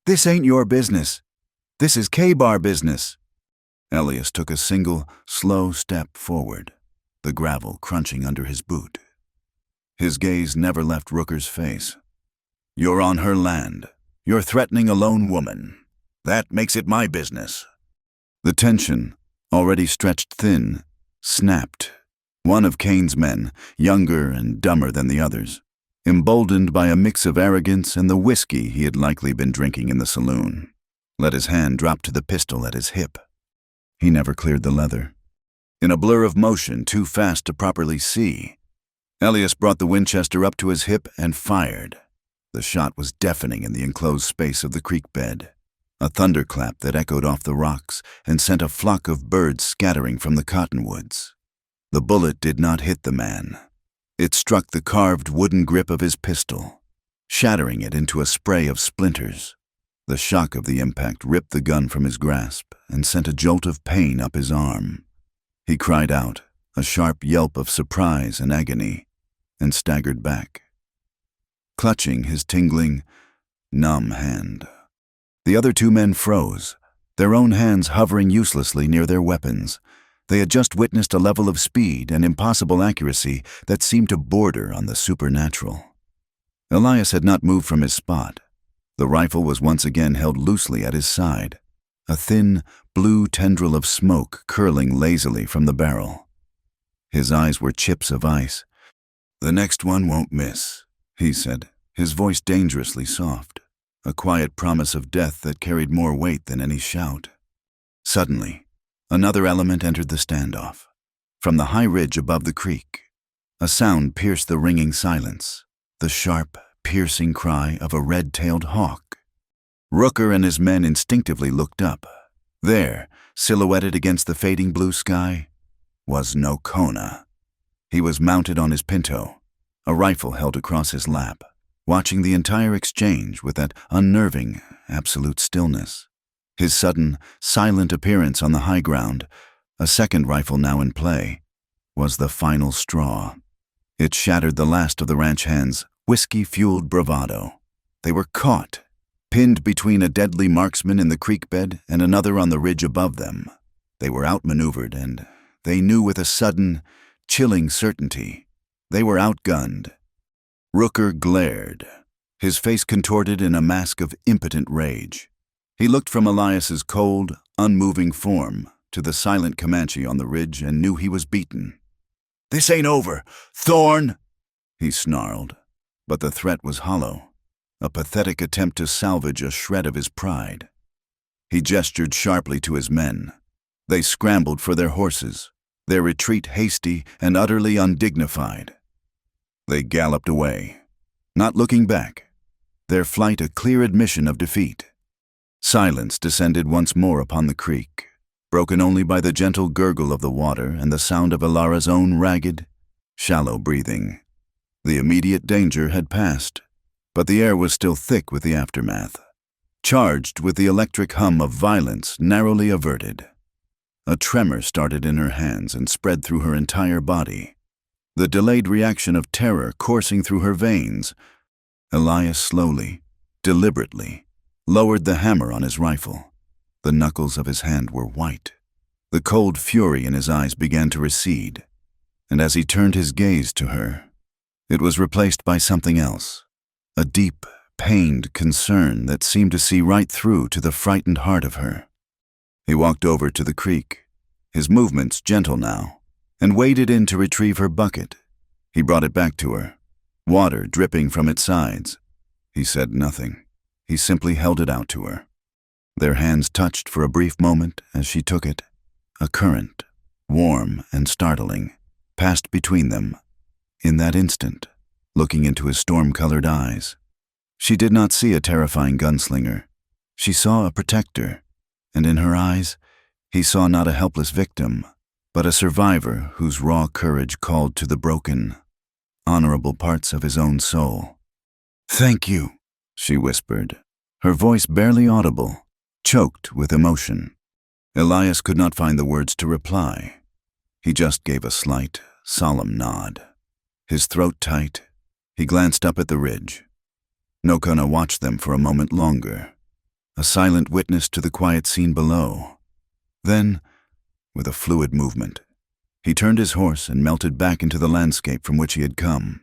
"This ain't your business. This is K-Bar business." Elias took a single, slow step forward, the gravel crunching under his boot. His gaze never left Rooker's face. "You're on her land. You're threatening a lone woman. That makes it my business." The tension, already stretched thin, snapped. One of Kane's men, younger and dumber than the others, emboldened by a mix of arrogance and the whiskey he had likely been drinking in the saloon, let his hand drop to the pistol at his hip. He never cleared the leather. In a blur of motion too fast to properly see, Elias brought the Winchester up to his hip and fired. The shot was deafening in the enclosed space of the creek bed, a thunderclap that echoed off the rocks and sent a flock of birds scattering from the cottonwoods. The bullet did not hit the man. It struck the carved wooden grip of his pistol, shattering it into a spray of splinters. The shock of the impact ripped the gun from his grasp and sent a jolt of pain up his arm. He cried out, a sharp yelp of surprise and agony, and staggered back, clutching his tingling, numb hand. The other two men froze, their own hands hovering uselessly near their weapons, They had just witnessed a level of speed and impossible accuracy that seemed to border on the supernatural. Elias had not moved from his spot. The rifle was once again held loosely at his side, a thin, blue tendril of smoke curling lazily from the barrel. His eyes were chips of ice. "The next one won't miss," he said, his voice dangerously soft, a quiet promise of death that carried more weight than any shout. Suddenly, another element entered the standoff. From the high ridge above the creek, a sound pierced the ringing silence, the sharp, piercing cry of a red-tailed hawk. Rooker and his men instinctively looked up. There, silhouetted against the fading blue sky, was Nocona. He was mounted on his pinto, a rifle held across his lap, watching the entire exchange with that unnerving, absolute stillness. His sudden, silent appearance on the high ground, a second rifle now in play, was the final straw. It shattered the last of the ranch hands' whiskey-fueled bravado. They were caught, pinned between a deadly marksman in the creek bed and another on the ridge above them. They were outmaneuvered, and they knew with a sudden, chilling certainty they were outgunned. Rooker glared, his face contorted in a mask of impotent rage. He looked from Elias's cold, unmoving form to the silent Comanche on the ridge and knew he was beaten. "This ain't over, Thorn!" he snarled, but the threat was hollow, a pathetic attempt to salvage a shred of his pride. He gestured sharply to his men. They scrambled for their horses, their retreat hasty and utterly undignified. They galloped away, not looking back, their flight a clear admission of defeat. Silence descended once more upon the creek, broken only by the gentle gurgle of the water and the sound of Ilara's own ragged, shallow breathing. The immediate danger had passed, but the air was still thick with the aftermath, charged with the electric hum of violence narrowly averted. A tremor started in her hands and spread through her entire body, the delayed reaction of terror coursing through her veins. Elias slowly, deliberately, lowered the hammer on his rifle. The knuckles of his hand were white. The cold fury in his eyes began to recede, and as he turned his gaze to her, it was replaced by something else, a deep, pained concern that seemed to see right through to the frightened heart of her. He walked over to the creek, his movements gentle now, and waded in to retrieve her bucket. He brought it back to her, water dripping from its sides. He said nothing. He simply held it out to her. Their hands touched for a brief moment as she took it. A current, warm and startling, passed between them. In that instant, looking into his storm-colored eyes, she did not see a terrifying gunslinger. She saw a protector, and in her eyes, he saw not a helpless victim, but a survivor whose raw courage called to the broken, honorable parts of his own soul. "Thank you," she whispered, her voice barely audible, choked with emotion. Elias could not find the words to reply. He just gave a slight, solemn nod. His throat tight, he glanced up at the ridge. Nocona watched them for a moment longer, a silent witness to the quiet scene below. Then, with a fluid movement, he turned his horse and melted back into the landscape from which he had come.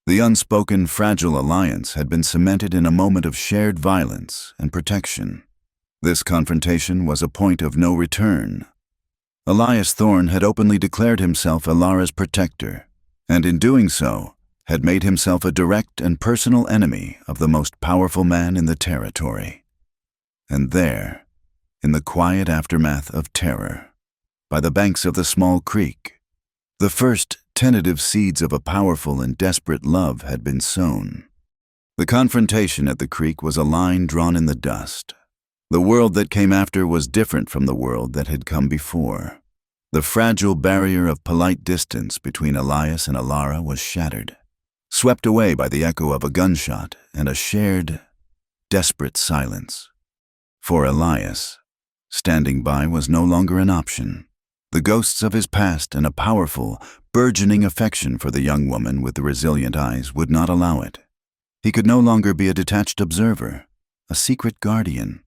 The unspoken, fragile alliance had been cemented in a moment of shared violence and protection. This confrontation was a point of no return. Elias Thorne had openly declared himself Ilara's protector, and in doing so, had made himself a direct and personal enemy of the most powerful man in the territory. And there, in the quiet aftermath of terror, by the banks of the small creek, the first tentative seeds of a powerful and desperate love had been sown. The confrontation at the creek was a line drawn in the dust. The world that came after was different from the world that had come before. The fragile barrier of polite distance between Elias and Ilara was shattered, swept away by the echo of a gunshot and a shared, desperate silence. For Elias, standing by was no longer an option. The ghosts of his past and a powerful, burgeoning affection for the young woman with the resilient eyes would not allow it. He could no longer be a detached observer, a secret guardian.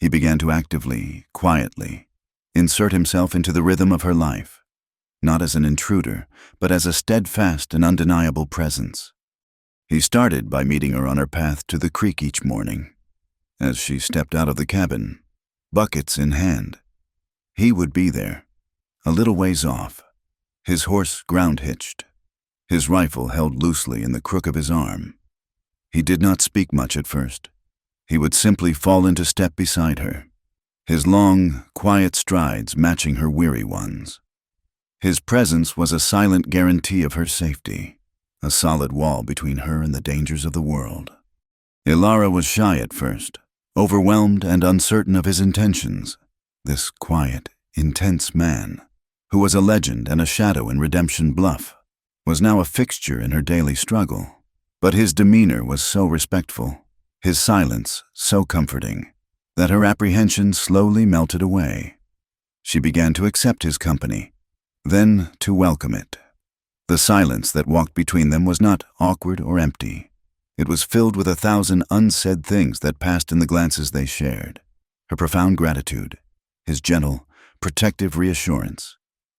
He began to actively, quietly, insert himself into the rhythm of her life, not as an intruder, but as a steadfast and undeniable presence. He started by meeting her on her path to the creek each morning. As she stepped out of the cabin, buckets in hand, he would be there, a little ways off, his horse ground-hitched, his rifle held loosely in the crook of his arm. He did not speak much at first. He would simply fall into step beside her, his long, quiet strides matching her weary ones. His presence was a silent guarantee of her safety, a solid wall between her and the dangers of the world. Ilara was shy at first, overwhelmed and uncertain of his intentions. This quiet, intense man, who was a legend and a shadow in Redemption Bluff, was now a fixture in her daily struggle. But his demeanor was so respectful, his silence so comforting, that her apprehension slowly melted away. She began to accept his company, then to welcome it. The silence that walked between them was not awkward or empty. It was filled with 1,000 unsaid things that passed in the glances they shared. Her profound gratitude, his gentle, protective reassurance,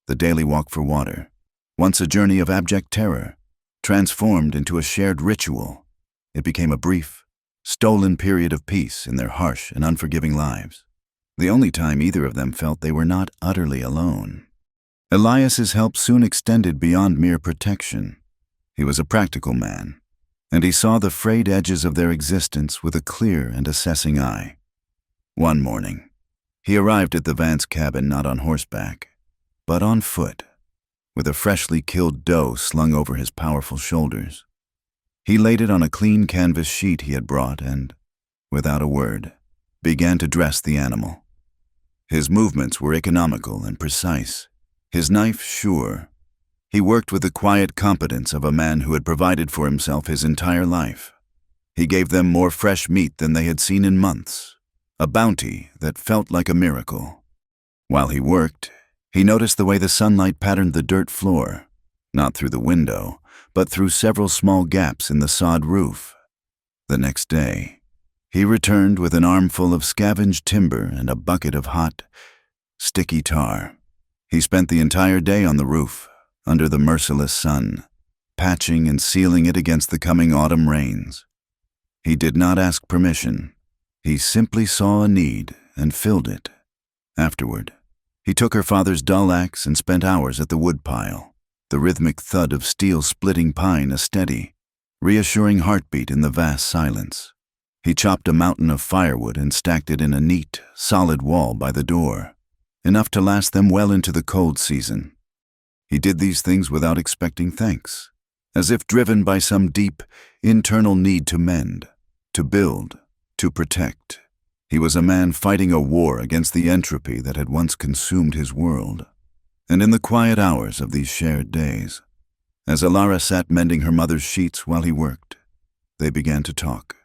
the daily walk for water, once a journey of abject terror, transformed into a shared ritual. It became a brief, stolen period of peace in their harsh and unforgiving lives, the only time either of them felt they were not utterly alone. Elias's help soon extended beyond mere protection. He was a practical man, and he saw the frayed edges of their existence with a clear and assessing eye. One morning, he arrived at the Vance cabin not on horseback, but on foot, with a freshly killed doe slung over his powerful shoulders. He laid it on a clean canvas sheet he had brought and, without a word, began to dress the animal. His movements were economical and precise, his knife sure. He worked with the quiet competence of a man who had provided for himself his entire life. He gave them more fresh meat than they had seen in months, a bounty that felt like a miracle. While he worked, he noticed the way the sunlight patterned the dirt floor, not through the window, but through several small gaps in the sod roof. The next day, he returned with an armful of scavenged timber and a bucket of hot, sticky tar. He spent the entire day on the roof, under the merciless sun, patching and sealing it against the coming autumn rains. He did not ask permission. He simply saw a need and filled it. Afterward, he took her father's dull axe and spent hours at the woodpile, the rhythmic thud of steel-splitting pine a steady, reassuring heartbeat in the vast silence. He chopped a mountain of firewood and stacked it in a neat, solid wall by the door, enough to last them well into the cold season. He did these things without expecting thanks, as if driven by some deep, internal need to mend, to build, to protect. He was a man fighting a war against the entropy that had once consumed his world. And in the quiet hours of these shared days, as Ilara sat mending her mother's sheets while he worked, they began to talk.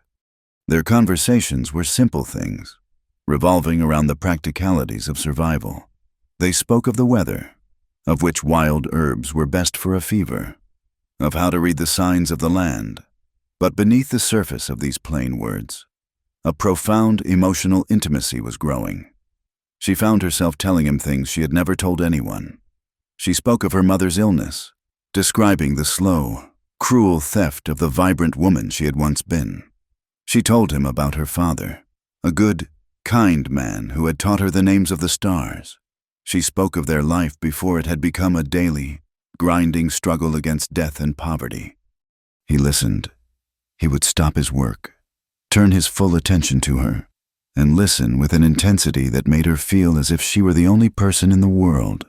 Their conversations were simple things, revolving around the practicalities of survival. They spoke of the weather, of which wild herbs were best for a fever, of how to read the signs of the land. But beneath the surface of these plain words, a profound emotional intimacy was growing. She found herself telling him things she had never told anyone. She spoke of her mother's illness, describing the slow, cruel theft of the vibrant woman she had once been. She told him about her father, a good, kind man who had taught her the names of the stars. She spoke of their life before it had become a daily, grinding struggle against death and poverty. He listened. He would stop his work, turn his full attention to her, and listen with an intensity that made her feel as if she were the only person in the world.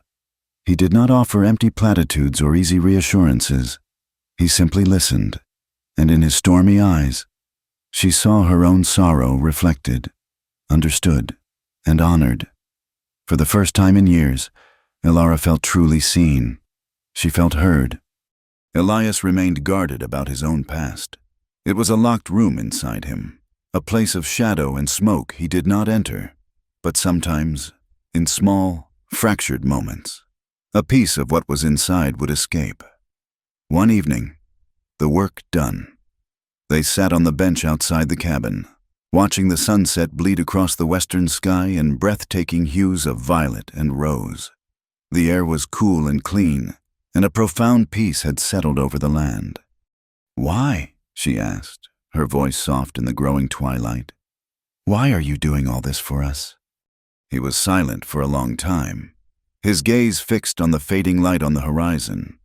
He did not offer empty platitudes or easy reassurances. He simply listened, and in his stormy eyes, she saw her own sorrow reflected, understood, and honored. For the first time in years, Ilara felt truly seen. She felt heard. Elias remained guarded about his own past. It was a locked room inside him, a place of shadow and smoke he did not enter, but sometimes, in small, fractured moments, a piece of what was inside would escape. One evening, the work done, they sat on the bench outside the cabin, watching the sunset bleed across the western sky in breathtaking hues of violet and rose. The air was cool and clean, and a profound peace had settled over the land. "Why?" she asked, her voice soft in the growing twilight. "Why are you doing all this for us?" He was silent for a long time, his gaze fixed on the fading light on the horizon.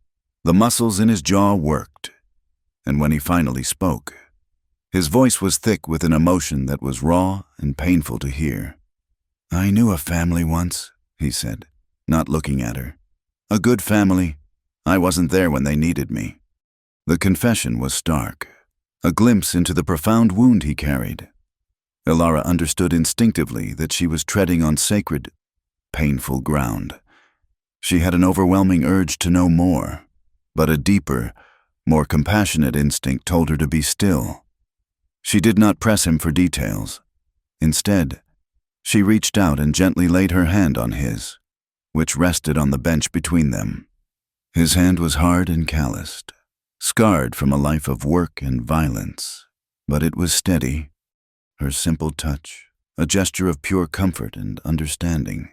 The muscles in his jaw worked, and when he finally spoke, his voice was thick with an emotion that was raw and painful to hear. "I knew a family once," he said, not looking at her. "A good family. I wasn't there when they needed me." The confession was stark, a glimpse into the profound wound he carried. Ilara understood instinctively that she was treading on sacred, painful ground. She had an overwhelming urge to know more, but a deeper, more compassionate instinct told her to be still. She did not press him for details. Instead, she reached out and gently laid her hand on his, which rested on the bench between them. His hand was hard and calloused, scarred from a life of work and violence, but it was steady. Her simple touch, a gesture of pure comfort and understanding,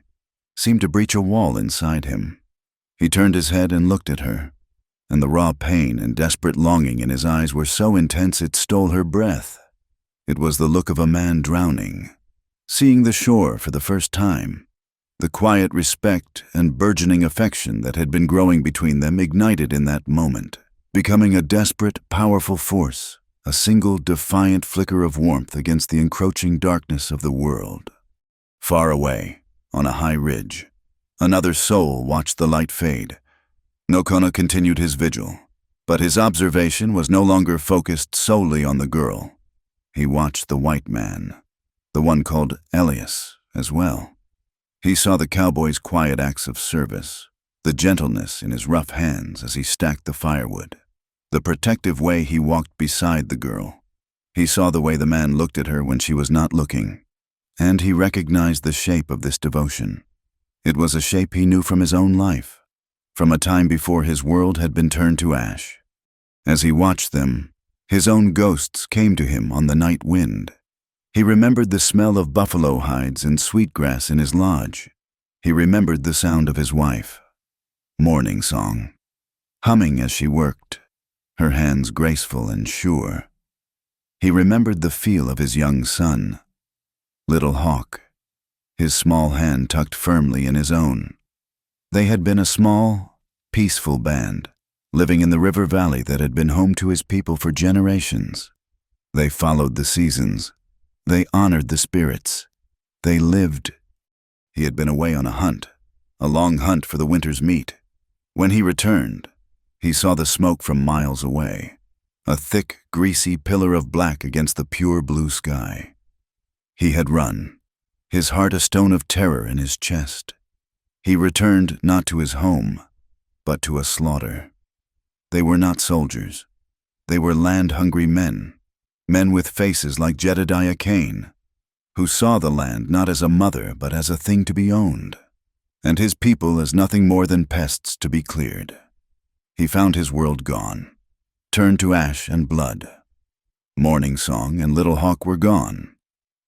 seemed to breach a wall inside him. He turned his head and looked at her, and the raw pain and desperate longing in his eyes were so intense it stole her breath. It was the look of a man drowning, seeing the shore for the first time. The quiet respect and burgeoning affection that had been growing between them ignited in that moment, becoming a desperate, powerful force, a single defiant flicker of warmth against the encroaching darkness of the world. Far away, on a high ridge, another soul watched the light fade. Nokona continued his vigil, but his observation was no longer focused solely on the girl. He watched the white man, the one called Elias, as well. He saw the cowboy's quiet acts of service, the gentleness in his rough hands as he stacked the firewood, the protective way he walked beside the girl. He saw the way the man looked at her when she was not looking, and he recognized the shape of this devotion. It was a shape he knew from his own life, from a time before his world had been turned to ash. As he watched them, his own ghosts came to him on the night wind. He remembered the smell of buffalo hides and sweetgrass in his lodge. He remembered the sound of his wife, morning song, humming as she worked, her hands graceful and sure. He remembered the feel of his young son, little Hawk, his small hand tucked firmly in his own. They had been a small, peaceful band, living in the river valley that had been home to his people for generations. They followed the seasons. They honored the spirits. They lived. He had been away on a hunt, a long hunt for the winter's meat. When he returned, he saw the smoke from miles away, a thick, greasy pillar of black against the pure blue sky. He had run, his heart a stone of terror in his chest. He returned not to his home, but to a slaughter. They were not soldiers. They were land-hungry men, men with faces like Jedediah Cain, who saw the land not as a mother but as a thing to be owned, and his people as nothing more than pests to be cleared. He found his world gone, turned to ash and blood. Morning Song and Little Hawk were gone,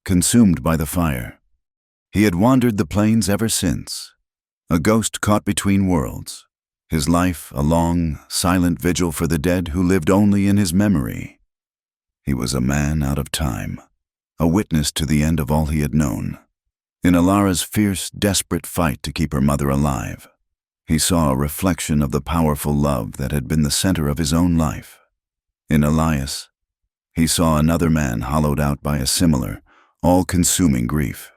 consumed by the fire. He had wandered the plains ever since, a ghost caught between worlds, his life a long, silent vigil for the dead who lived only in his memory. He was a man out of time, a witness to the end of all he had known. In Ilara's fierce, desperate fight to keep her mother alive, he saw a reflection of the powerful love that had been the center of his own life. In Elias, he saw another man hollowed out by a similar, all-consuming grief.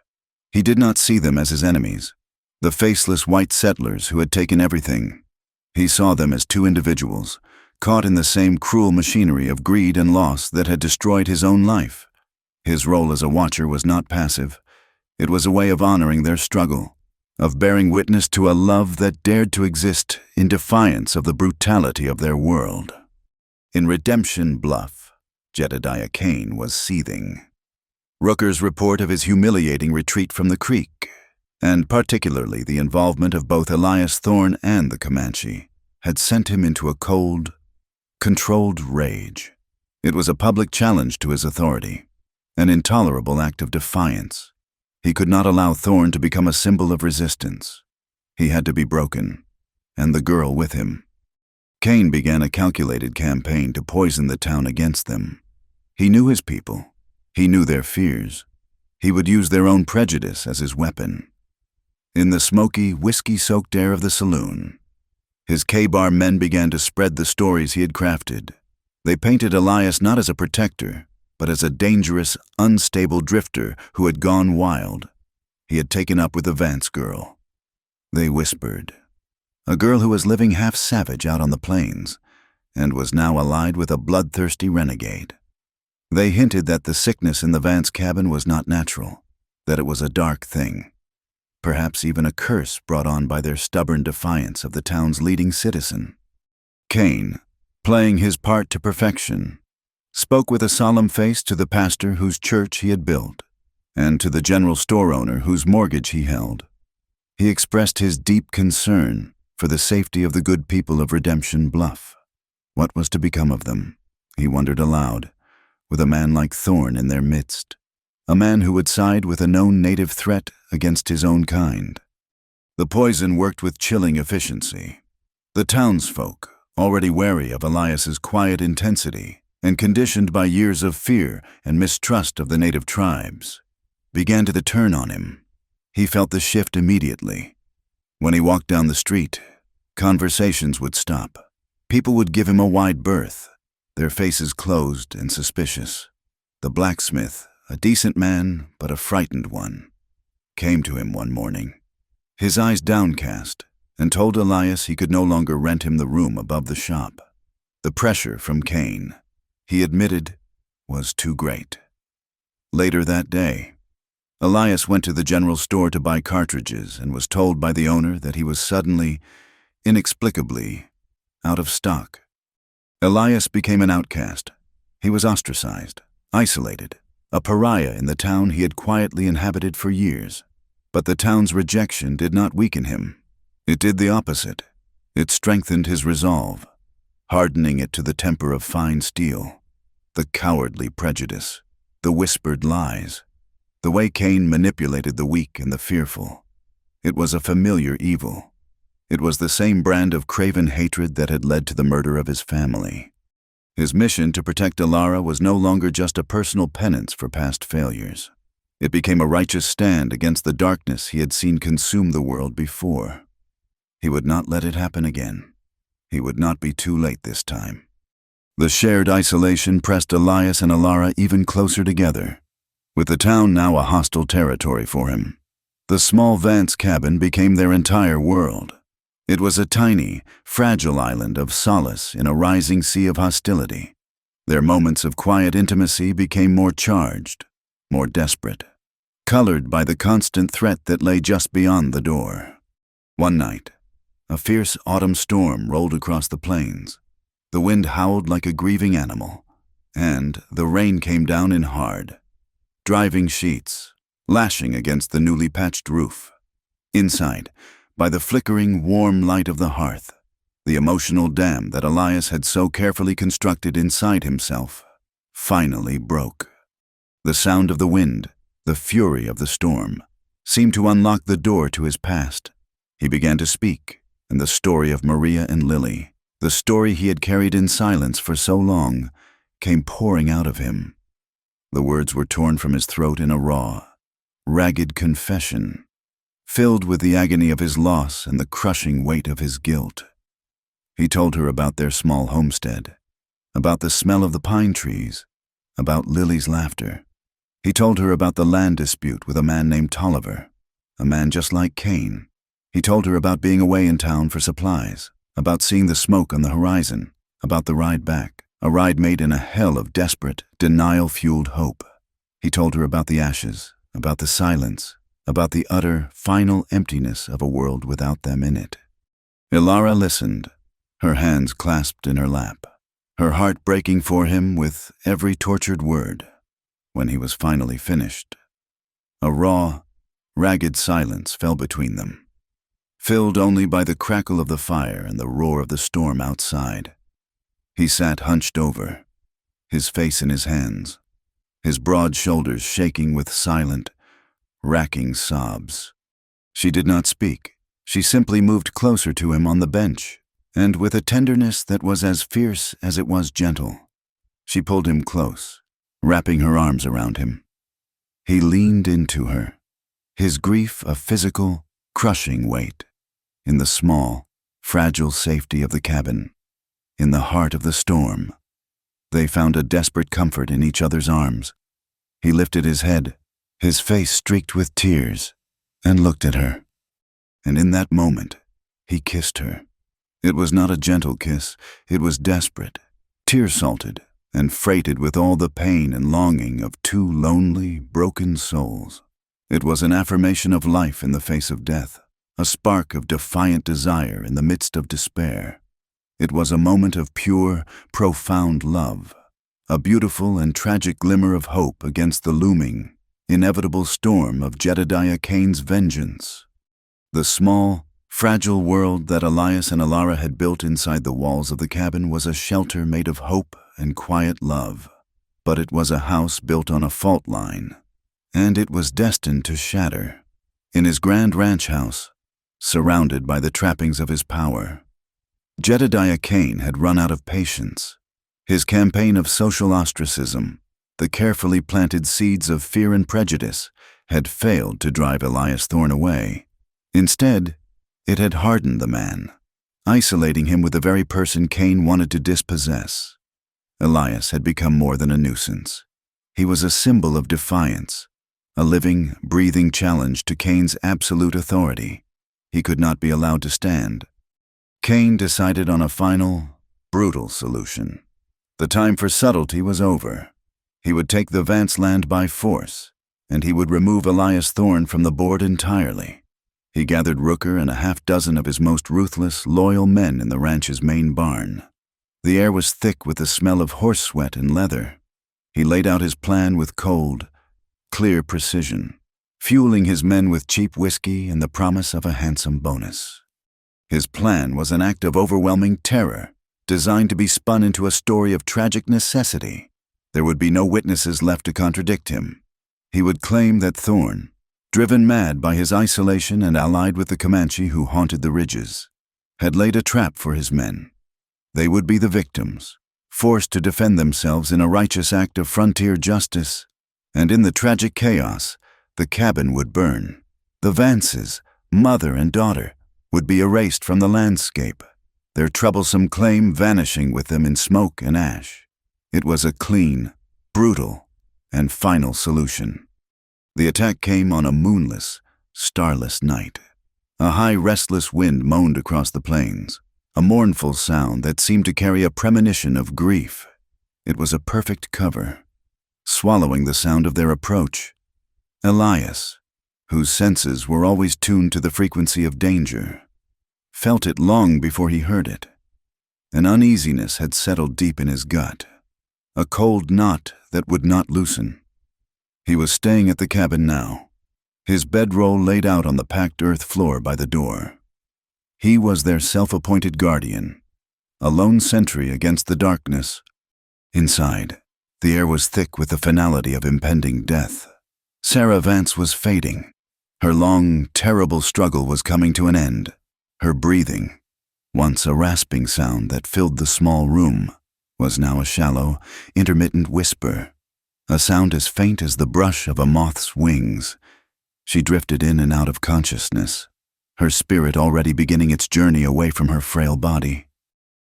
He did not see them as his enemies, the faceless white settlers who had taken everything. He saw them as two individuals, caught in the same cruel machinery of greed and loss that had destroyed his own life. His role as a watcher was not passive. It was a way of honoring their struggle, of bearing witness to a love that dared to exist in defiance of the brutality of their world. In Redemption Bluff, Jedediah Cain was seething. Rooker's report of his humiliating retreat from the creek, and particularly the involvement of both Elias Thorne and the Comanche, had sent him into a cold, controlled rage. It was a public challenge to his authority. an intolerable act of defiance. He could not allow Thorn to become a symbol of resistance. He had to be broken, and the girl with him. Cain began a calculated campaign to poison the town against them. He knew his people. He knew their fears. He would use their own prejudice as his weapon. In the smoky, whiskey-soaked air of the saloon, his K-bar men began to spread the stories he had crafted. They painted Elias not as a protector, but as a dangerous, unstable drifter who had gone wild. He had taken up with the Vance girl. They whispered. A girl who was living half-savage out on the plains, and was now allied with a bloodthirsty renegade. They hinted that the sickness in the Vance cabin was not natural, that it was a dark thing. Perhaps even a curse brought on by their stubborn defiance of the town's leading citizen. Cain, playing his part to perfection, spoke with a solemn face to the pastor whose church he had built, and to the general store owner whose mortgage he held. He expressed his deep concern for the safety of the good people of Redemption Bluff. What was to become of them, he wondered aloud, with a man like Thorn in their midst, a man who would side with a known native threat against his own kind. The poison worked with chilling efficiency. The townsfolk, already wary of Elias's quiet intensity and conditioned by years of fear and mistrust of the native tribes, began to turn on him. He felt the shift immediately. When he walked down the street, conversations would stop. People would give him a wide berth, their faces closed and suspicious. The blacksmith, a decent man but a frightened one, came to him one morning, his eyes downcast, and told Elias he could no longer rent him the room above the shop. The pressure from Cain, he admitted, was too great. Later that day, Elias went to the general store to buy cartridges and was told by the owner that he was suddenly, inexplicably, out of stock. Elias became an outcast. He was ostracized, isolated, a pariah in the town he had quietly inhabited for years. But the town's rejection did not weaken him. It did the opposite. It strengthened his resolve, hardening it to the temper of fine steel. The cowardly prejudice, the whispered lies, the way Cain manipulated the weak and the fearful. It was a familiar evil. It was the same brand of craven hatred that had led to the murder of his family. His mission to protect Alara was no longer just a personal penance for past failures. It became a righteous stand against the darkness he had seen consume the world before. He would not let it happen again. He would not be too late this time. The shared isolation pressed Elias and Alara even closer together, with the town now a hostile territory for him. The small Vance cabin became their entire world. It was a tiny, fragile island of solace in a rising sea of hostility. Their moments of quiet intimacy became more charged, more desperate, colored by the constant threat that lay just beyond the door. One night, a fierce autumn storm rolled across the plains. The wind howled like a grieving animal, and the rain came down in hard, driving sheets, lashing against the newly patched roof. Inside, by the flickering, warm light of the hearth, the emotional dam that Elias had so carefully constructed inside himself finally broke. The sound of the wind, the fury of the storm, seemed to unlock the door to his past. He began to speak, and the story of Maria and Lily, the story he had carried in silence for so long, came pouring out of him. The words were torn from his throat in a raw, ragged confession, filled with the agony of his loss and the crushing weight of his guilt. He told her about their small homestead, about the smell of the pine trees, about Lily's laughter. He told her about the land dispute with a man named Tolliver, a man just like Cain. He told her about being away in town for supplies, about seeing the smoke on the horizon, about the ride back, a ride made in a hell of desperate, denial-fueled hope. He told her about the ashes, about the silence, about the utter, final emptiness of a world without them in it. Alara listened, her hands clasped in her lap, her heart breaking for him with every tortured word. When he was finally finished, a raw, ragged silence fell between them, filled only by the crackle of the fire and the roar of the storm outside. He sat hunched over, his face in his hands, his broad shoulders shaking with silent, racking sobs. She did not speak. She simply moved closer to him on the bench, and with a tenderness that was as fierce as it was gentle, she pulled him close, wrapping her arms around him. He leaned into her, his grief a physical, crushing weight, in the small, fragile safety of the cabin, in the heart of the storm. They found a desperate comfort in each other's arms. He lifted his head, his face streaked with tears, and looked at her. And in that moment, he kissed her. It was not a gentle kiss, it was desperate, tear-salted, and freighted with all the pain and longing of two lonely, broken souls. It was an affirmation of life in the face of death, a spark of defiant desire in the midst of despair. It was a moment of pure, profound love, a beautiful and tragic glimmer of hope against the looming, inevitable storm of Jedediah Cain's vengeance. The small, fragile world that Elias and Alara had built inside the walls of the cabin was a shelter made of hope and quiet love, but it was a house built on a fault line, and it was destined to shatter. In his grand ranch house, surrounded by the trappings of his power, Jedediah Cain had run out of patience. His campaign of social ostracism, the carefully planted seeds of fear and prejudice, had failed to drive Elias Thorne away. Instead, it had hardened the man, isolating him with the very person Cain wanted to dispossess. Elias had become more than a nuisance. He was a symbol of defiance, a living, breathing challenge to Cain's absolute authority. He could not be allowed to stand. Cain decided on a final, brutal solution. The time for subtlety was over. He would take the Vance land by force, and he would remove Elias Thorne from the board entirely. He gathered Rooker and a half-dozen of his most ruthless, loyal men in the ranch's main barn. The air was thick with the smell of horse sweat and leather. He laid out his plan with cold, clear precision, fueling his men with cheap whiskey and the promise of a handsome bonus. His plan was an act of overwhelming terror, designed to be spun into a story of tragic necessity. There would be no witnesses left to contradict him. He would claim that Thorne, driven mad by his isolation and allied with the Comanche who haunted the ridges, had laid a trap for his men. They would be the victims, forced to defend themselves in a righteous act of frontier justice, and in the tragic chaos, the cabin would burn. The Vances, mother and daughter, would be erased from the landscape, their troublesome claim vanishing with them in smoke and ash. It was a clean, brutal, and final solution. The attack came on a moonless, starless night. A high, restless wind moaned across the plains, a mournful sound that seemed to carry a premonition of grief. It was a perfect cover, swallowing the sound of their approach. Elias, whose senses were always tuned to the frequency of danger, felt it long before he heard it. An uneasiness had settled deep in his gut, a cold knot that would not loosen. He was staying at the cabin now, his bedroll laid out on the packed earth floor by the door. He was their self-appointed guardian, a lone sentry against the darkness. Inside, the air was thick with the finality of impending death. Sarah Vance was fading. Her long, terrible struggle was coming to an end. Her breathing, once a rasping sound that filled the small room, was now a shallow, intermittent whisper, a sound as faint as the brush of a moth's wings. She drifted in and out of consciousness, her spirit already beginning its journey away from her frail body.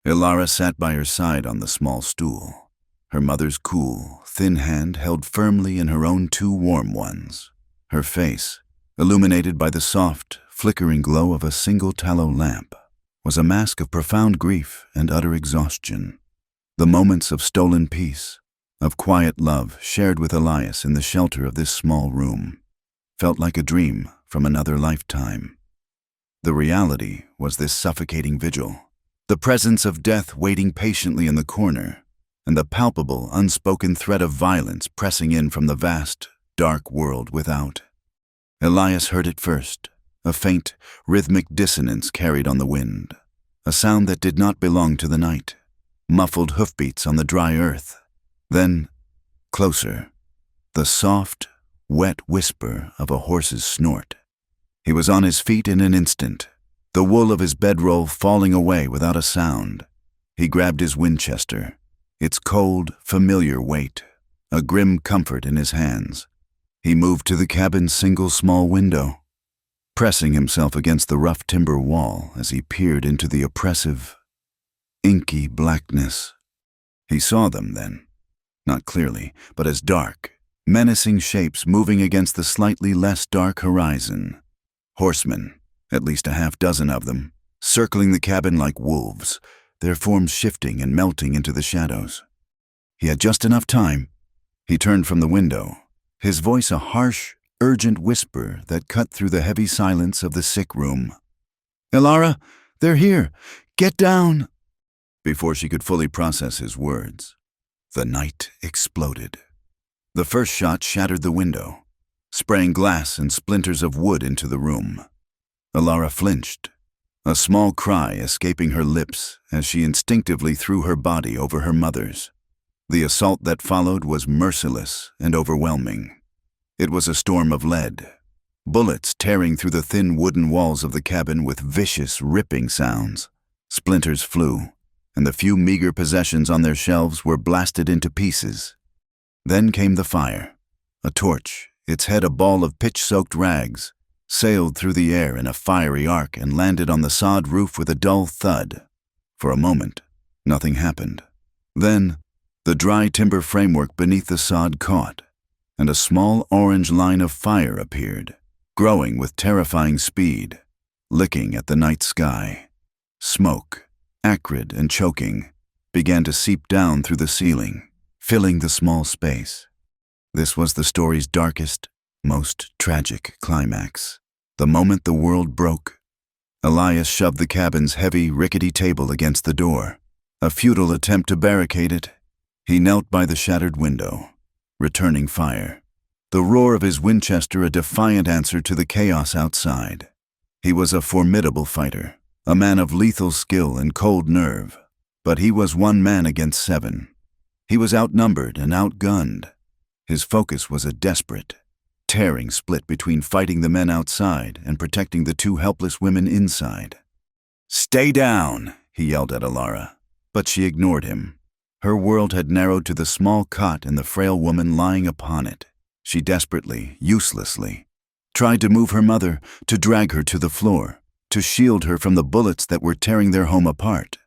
Alara sat by her side on the small stool, her mother's cool, thin hand held firmly in her own two warm ones. Her face, illuminated by the soft, flickering glow of a single tallow lamp, was a mask of profound grief and utter exhaustion. The moments of stolen peace, of quiet love shared with Elias in the shelter of this small room, felt like a dream from another lifetime. The reality was this suffocating vigil, the presence of death waiting patiently in the corner, and the palpable, unspoken threat of violence pressing in from the vast, dark world without. Elias heard it first, a faint, rhythmic dissonance carried on the wind, a sound that did not belong to the night, muffled hoofbeats on the dry earth. Then, closer, the soft, wet whisper of a horse's snort. He was on his feet in an instant, the wool of his bedroll falling away without a sound. He grabbed his Winchester, its cold, familiar weight, a grim comfort in his hands. He moved to the cabin's single small window, pressing himself against the rough timber wall as he peered into the oppressive, inky blackness. He saw them then, not clearly, but as dark, menacing shapes moving against the slightly less dark horizon. Horsemen, at least a half dozen of them, circling the cabin like wolves, their forms shifting and melting into the shadows. He had just enough time. He turned from the window, his voice a harsh, urgent whisper that cut through the heavy silence of the sick room. "Elara, they're here! Get down!" Before she could fully process his words, the night exploded. The first shot shattered the window, spraying glass and splinters of wood into the room. Elara flinched, a small cry escaping her lips as she instinctively threw her body over her mother's. The assault that followed was merciless and overwhelming. It was a storm of lead, bullets tearing through the thin wooden walls of the cabin with vicious, ripping sounds. Splinters flew, and the few meager possessions on their shelves were blasted into pieces. Then came the fire. A torch, its head a ball of pitch-soaked rags, sailed through the air in a fiery arc and landed on the sod roof with a dull thud. For a moment, nothing happened. Then, the dry timber framework beneath the sod caught, and a small orange line of fire appeared, growing with terrifying speed, licking at the night sky. Smoke, acrid and choking, began to seep down through the ceiling, filling the small space. This was the story's darkest, most tragic climax. The moment the world broke, Elias shoved the cabin's heavy, rickety table against the door, a futile attempt to barricade it. He knelt by the shattered window, returning fire, the roar of his Winchester a defiant answer to the chaos outside. He was a formidable fighter, a man of lethal skill and cold nerve, but he was one man against 7. He was outnumbered and outgunned. His focus was a desperate, tearing split between fighting the men outside and protecting the 2 helpless women inside. "Stay down," he yelled at Elara, but she ignored him. Her world had narrowed to the small cot and the frail woman lying upon it. She desperately, uselessly, tried to move her mother, to drag her to the floor, to shield her from the bullets that were tearing their home apart.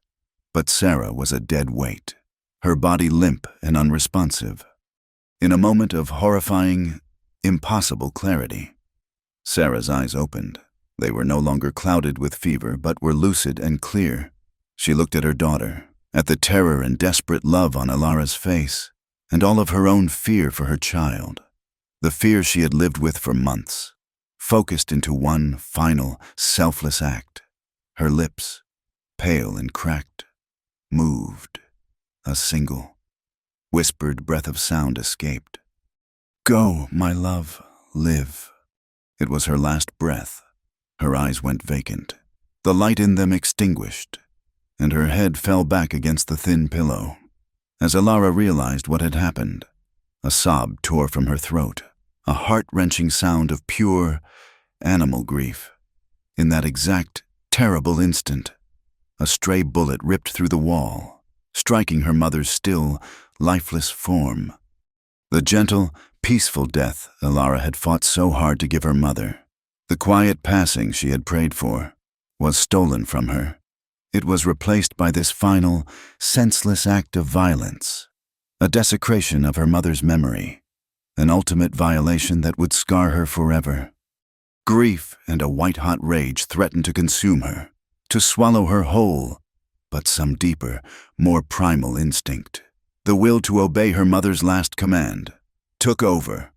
But Sarah was a dead weight, her body limp and unresponsive. In a moment of horrifying, impossible clarity, Sarah's eyes opened. They were no longer clouded with fever, but were lucid and clear. She looked at her daughter, at the terror and desperate love on Elara's face, and all of her own fear for her child, the fear she had lived with for months, focused into one final, selfless act. Her lips, pale and cracked, moved. A single, whispered breath of sound escaped. "Go, my love, live." It was her last breath. Her eyes went vacant, the light in them extinguished, and her head fell back against the thin pillow. As Elara realized what had happened, a sob tore from her throat, a heart-wrenching sound of pure, animal grief. In that exact, terrible instant, a stray bullet ripped through the wall, striking her mother's still, lifeless form. The gentle, peaceful death Elara had fought so hard to give her mother, the quiet passing she had prayed for, was stolen from her. It was replaced by this final, senseless act of violence, a desecration of her mother's memory, an ultimate violation that would scar her forever. Grief and a white-hot rage threatened to consume her, to swallow her whole, but some deeper, more primal instinct, the will to obey her mother's last command, took over.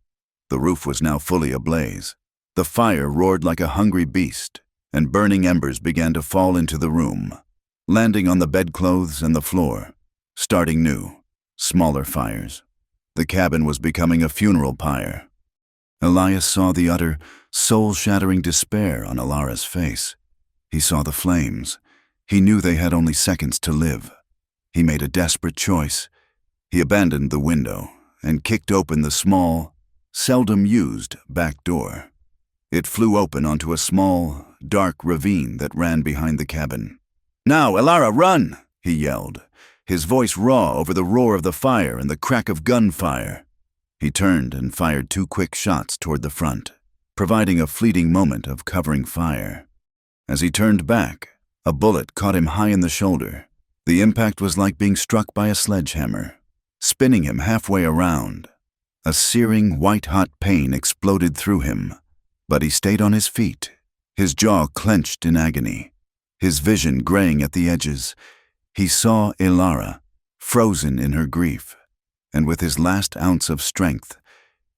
The roof was now fully ablaze. The fire roared like a hungry beast, and burning embers began to fall into the room, landing on the bedclothes and the floor, starting new, smaller fires. The cabin was becoming a funeral pyre. Elias saw the utter, soul-shattering despair on Elara's face. He saw the flames. He knew they had only seconds to live. He made a desperate choice. He abandoned the window and kicked open the small, seldom used back door. It flew open onto a small, dark ravine that ran behind the cabin. "Now, Elara, run!" he yelled, his voice raw over the roar of the fire and the crack of gunfire. He turned and fired 2 quick shots toward the front, providing a fleeting moment of covering fire. As he turned back, a bullet caught him high in the shoulder. The impact was like being struck by a sledgehammer, spinning him halfway around. A searing, white-hot pain exploded through him, but he stayed on his feet, his jaw clenched in agony, his vision graying at the edges. He saw Elara, frozen in her grief, and with his last ounce of strength,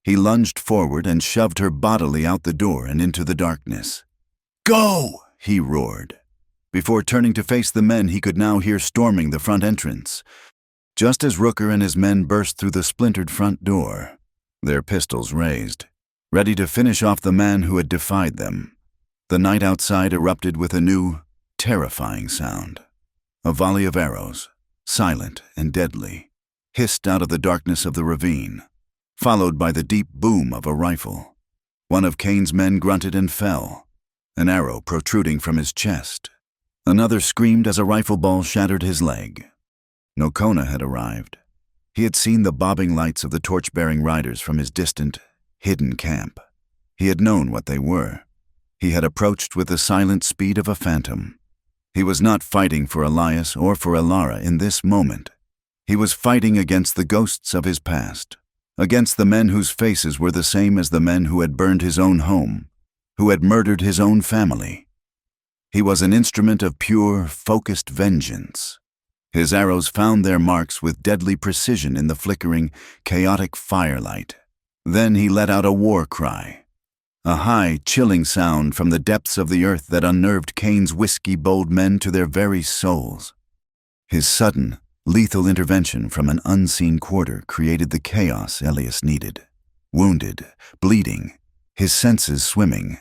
he lunged forward and shoved her bodily out the door and into the darkness. "Go!" he roared, before turning to face the men he could now hear storming the front entrance. Just as Rooker and his men burst through the splintered front door, their pistols raised, ready to finish off the man who had defied them, the night outside erupted with a new, terrifying sound. A volley of arrows, silent and deadly, hissed out of the darkness of the ravine, followed by the deep boom of a rifle. One of Kane's men grunted and fell, an arrow protruding from his chest. Another screamed as a rifle ball shattered his leg. Nokona had arrived. He had seen the bobbing lights of the torch-bearing riders from his distant, hidden camp. He had known what they were. He had approached with the silent speed of a phantom. He was not fighting for Elias or for Elara in this moment. He was fighting against the ghosts of his past, against the men whose faces were the same as the men who had burned his own home, who had murdered his own family. He was an instrument of pure, focused vengeance. His arrows found their marks with deadly precision in the flickering, chaotic firelight. Then he let out a war cry, a high, chilling sound from the depths of the earth that unnerved Kane's whiskey-bowled men to their very souls. His sudden, lethal intervention from an unseen quarter created the chaos Elias needed. Wounded, bleeding, his senses swimming,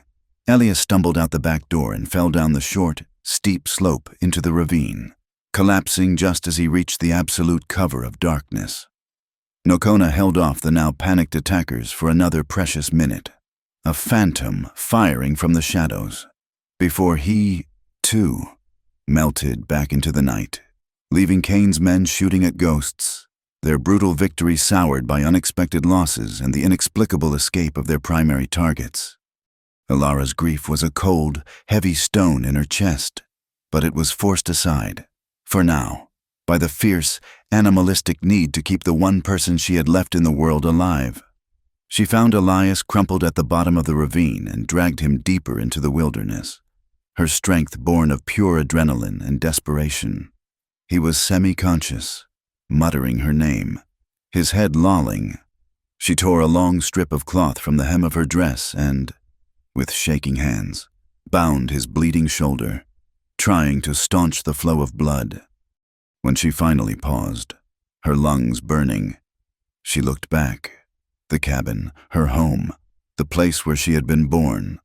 Elias stumbled out the back door and fell down the short, steep slope into the ravine, collapsing just as he reached the absolute cover of darkness. Nokona held off the now panicked attackers for another precious minute, a phantom firing from the shadows, before he, too, melted back into the night, leaving Kane's men shooting at ghosts, their brutal victory soured by unexpected losses and the inexplicable escape of their primary targets. Elara's grief was a cold, heavy stone in her chest, but it was forced aside, for now, by the fierce, animalistic need to keep the one person she had left in the world alive. She found Elias crumpled at the bottom of the ravine and dragged him deeper into the wilderness, her strength born of pure adrenaline and desperation. He was semi-conscious, muttering her name, his head lolling. She tore a long strip of cloth from the hem of her dress and, with shaking hands, bound his bleeding shoulder, trying to staunch the flow of blood. When she finally paused, her lungs burning, she looked back. The cabin, her home, the place where she had been born,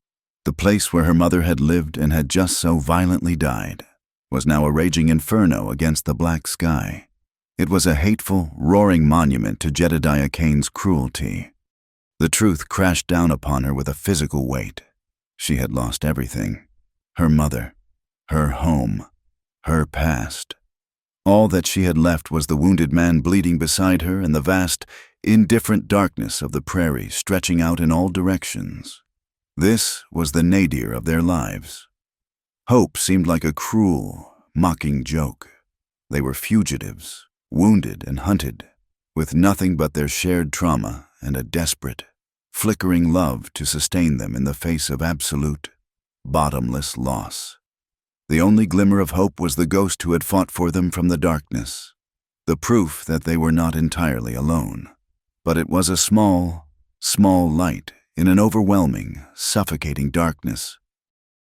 the place where her mother had lived and had just so violently died, was now a raging inferno against the black sky. It was a hateful, roaring monument to Jedediah Kane's cruelty. The truth crashed down upon her with a physical weight. She had lost everything. Her mother, her home, her past. All that she had left was the wounded man bleeding beside her and the vast, indifferent darkness of the prairie stretching out in all directions. This was the nadir of their lives. Hope seemed like a cruel, mocking joke. They were fugitives, wounded and hunted, with nothing but their shared trauma and a desperate, flickering love to sustain them in the face of absolute, bottomless loss. The only glimmer of hope was the ghost who had fought for them from the darkness, the proof that they were not entirely alone. But it was a small, small light in an overwhelming, suffocating darkness.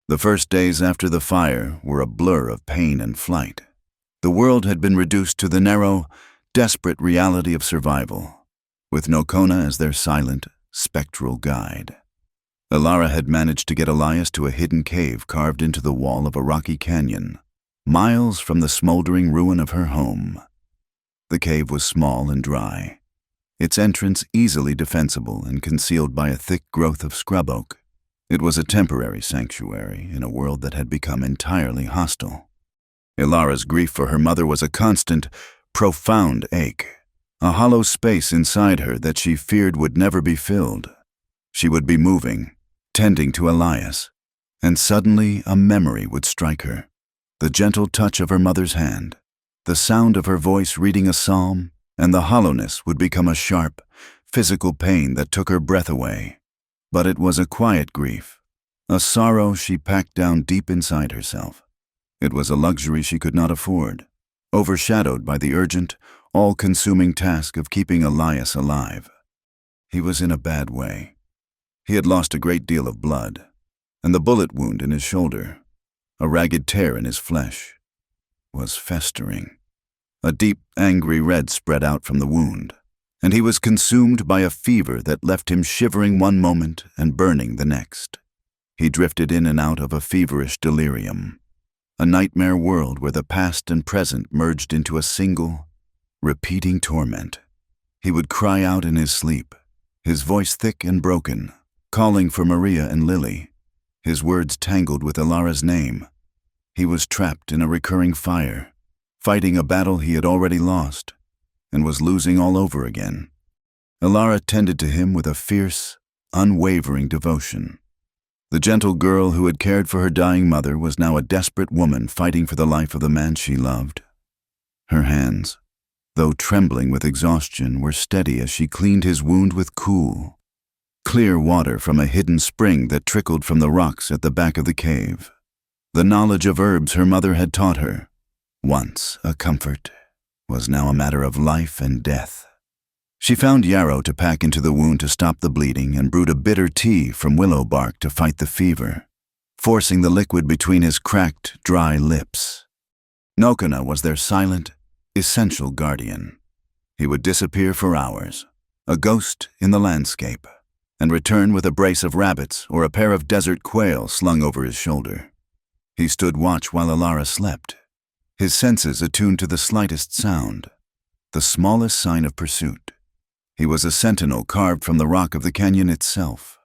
The first days after the fire were a blur of pain and flight. The world had been reduced to the narrow, desperate reality of survival, with Nokona as their silent, spectral guide. Elara had managed to get Elias to a hidden cave carved into the wall of a rocky canyon, miles from the smoldering ruin of her home. The cave was small and dry, its entrance easily defensible and concealed by a thick growth of scrub oak. It was a temporary sanctuary in a world that had become entirely hostile. Ilara's grief for her mother was a constant, profound ache, a hollow space inside her that she feared would never be filled. She would be moving, tending to Elias, and suddenly a memory would strike her. The gentle touch of her mother's hand, the sound of her voice reading a psalm, and the hollowness would become a sharp, physical pain that took her breath away. But it was a quiet grief, a sorrow she packed down deep inside herself. It was a luxury she could not afford, overshadowed by the urgent, all-consuming task of keeping Elias alive. He was in a bad way. He had lost a great deal of blood, and the bullet wound in his shoulder, a ragged tear in his flesh, was festering. A deep, angry red spread out from the wound, and he was consumed by a fever that left him shivering one moment and burning the next. He drifted in and out of a feverish delirium, a nightmare world where the past and present merged into a single, repeating torment. He would cry out in his sleep, his voice thick and broken, calling for Maria and Lily, his words tangled with Ilara's name. He was trapped in a recurring fire, fighting a battle he had already lost, and was losing all over again. Ilara tended to him with a fierce, unwavering devotion. The gentle girl who had cared for her dying mother was now a desperate woman fighting for the life of the man she loved. Her hands, though trembling with exhaustion, were steady as she cleaned his wound with cool, clear water from a hidden spring that trickled from the rocks at the back of the cave. The knowledge of herbs her mother had taught her, once a comfort, was now a matter of life and death. She found yarrow to pack into the wound to stop the bleeding and brewed a bitter tea from willow bark to fight the fever, forcing the liquid between his cracked, dry lips. Nokona was their silent, essential guardian. He would disappear for hours, a ghost in the landscape, and return with a brace of rabbits or a pair of desert quail slung over his shoulder. He stood watch while Ilara slept, his senses attuned to the slightest sound, the smallest sign of pursuit. He was a sentinel carved from the rock of the canyon itself.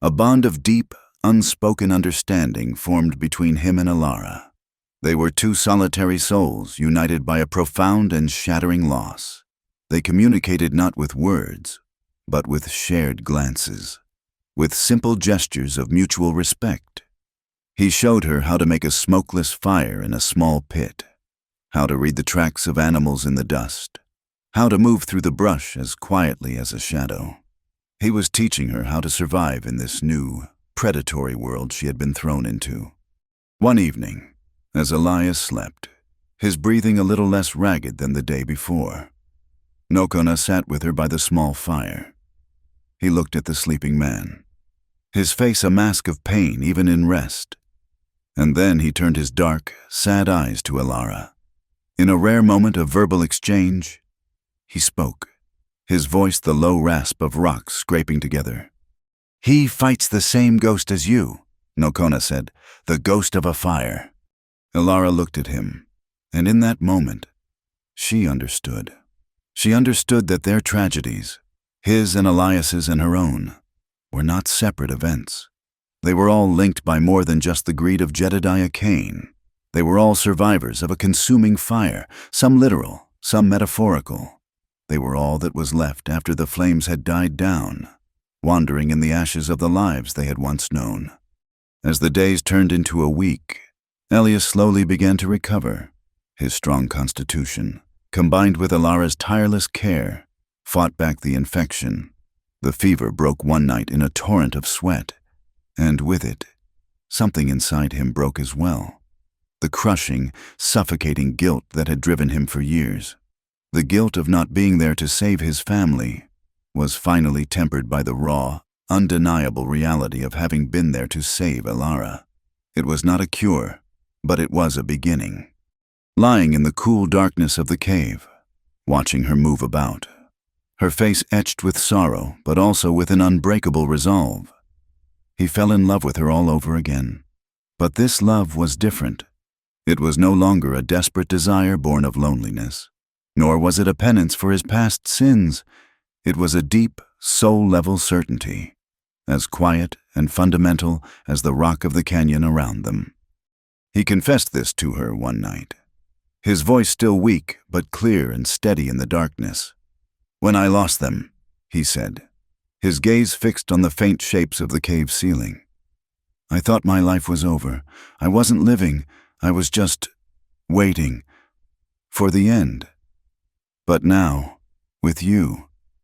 A bond of deep, unspoken understanding formed between him and Ilara. They were two solitary souls united by a profound and shattering loss. They communicated not with words, but with shared glances, with simple gestures of mutual respect. He showed her how to make a smokeless fire in a small pit, how to read the tracks of animals in the dust, how to move through the brush as quietly as a shadow. He was teaching her how to survive in this new, predatory world she had been thrown into. One evening, as Elias slept, his breathing a little less ragged than the day before, Nokona sat with her by the small fire. He looked at the sleeping man, his face a mask of pain even in rest. And then he turned his dark, sad eyes to Ilara. In a rare moment of verbal exchange, he spoke, his voice the low rasp of rocks scraping together. "He fights the same ghost as you," Nokona said, "the ghost of a fire." Ilara looked at him, and in that moment, she understood. She understood that their tragedies, his and Elias's and her own, were not separate events. They were all linked by more than just the greed of Jedediah Cain. They were all survivors of a consuming fire, some literal, some metaphorical. They were all that was left after the flames had died down, wandering in the ashes of the lives they had once known. As the days turned into a week, Elias slowly began to recover. His strong constitution, combined with Ilara's tireless care, fought back the infection. The fever broke one night in a torrent of sweat, and with it, something inside him broke as well. The crushing, suffocating guilt that had driven him for years. The guilt of not being there to save his family was finally tempered by the raw, undeniable reality of having been there to save Ilara. It was not a cure, but it was a beginning. Lying in the cool darkness of the cave, watching her move about, her face etched with sorrow but also with an unbreakable resolve, he fell in love with her all over again. But this love was different. It was no longer a desperate desire born of loneliness, nor was it a penance for his past sins. It was a deep, soul-level certainty, as quiet and fundamental as the rock of the canyon around them. He confessed this to her one night, his voice still weak but clear and steady in the darkness. "When I lost them," he said, his gaze fixed on the faint shapes of the cave ceiling. "I thought my life was over. I wasn't living, I was just waiting for the end. But now, with you,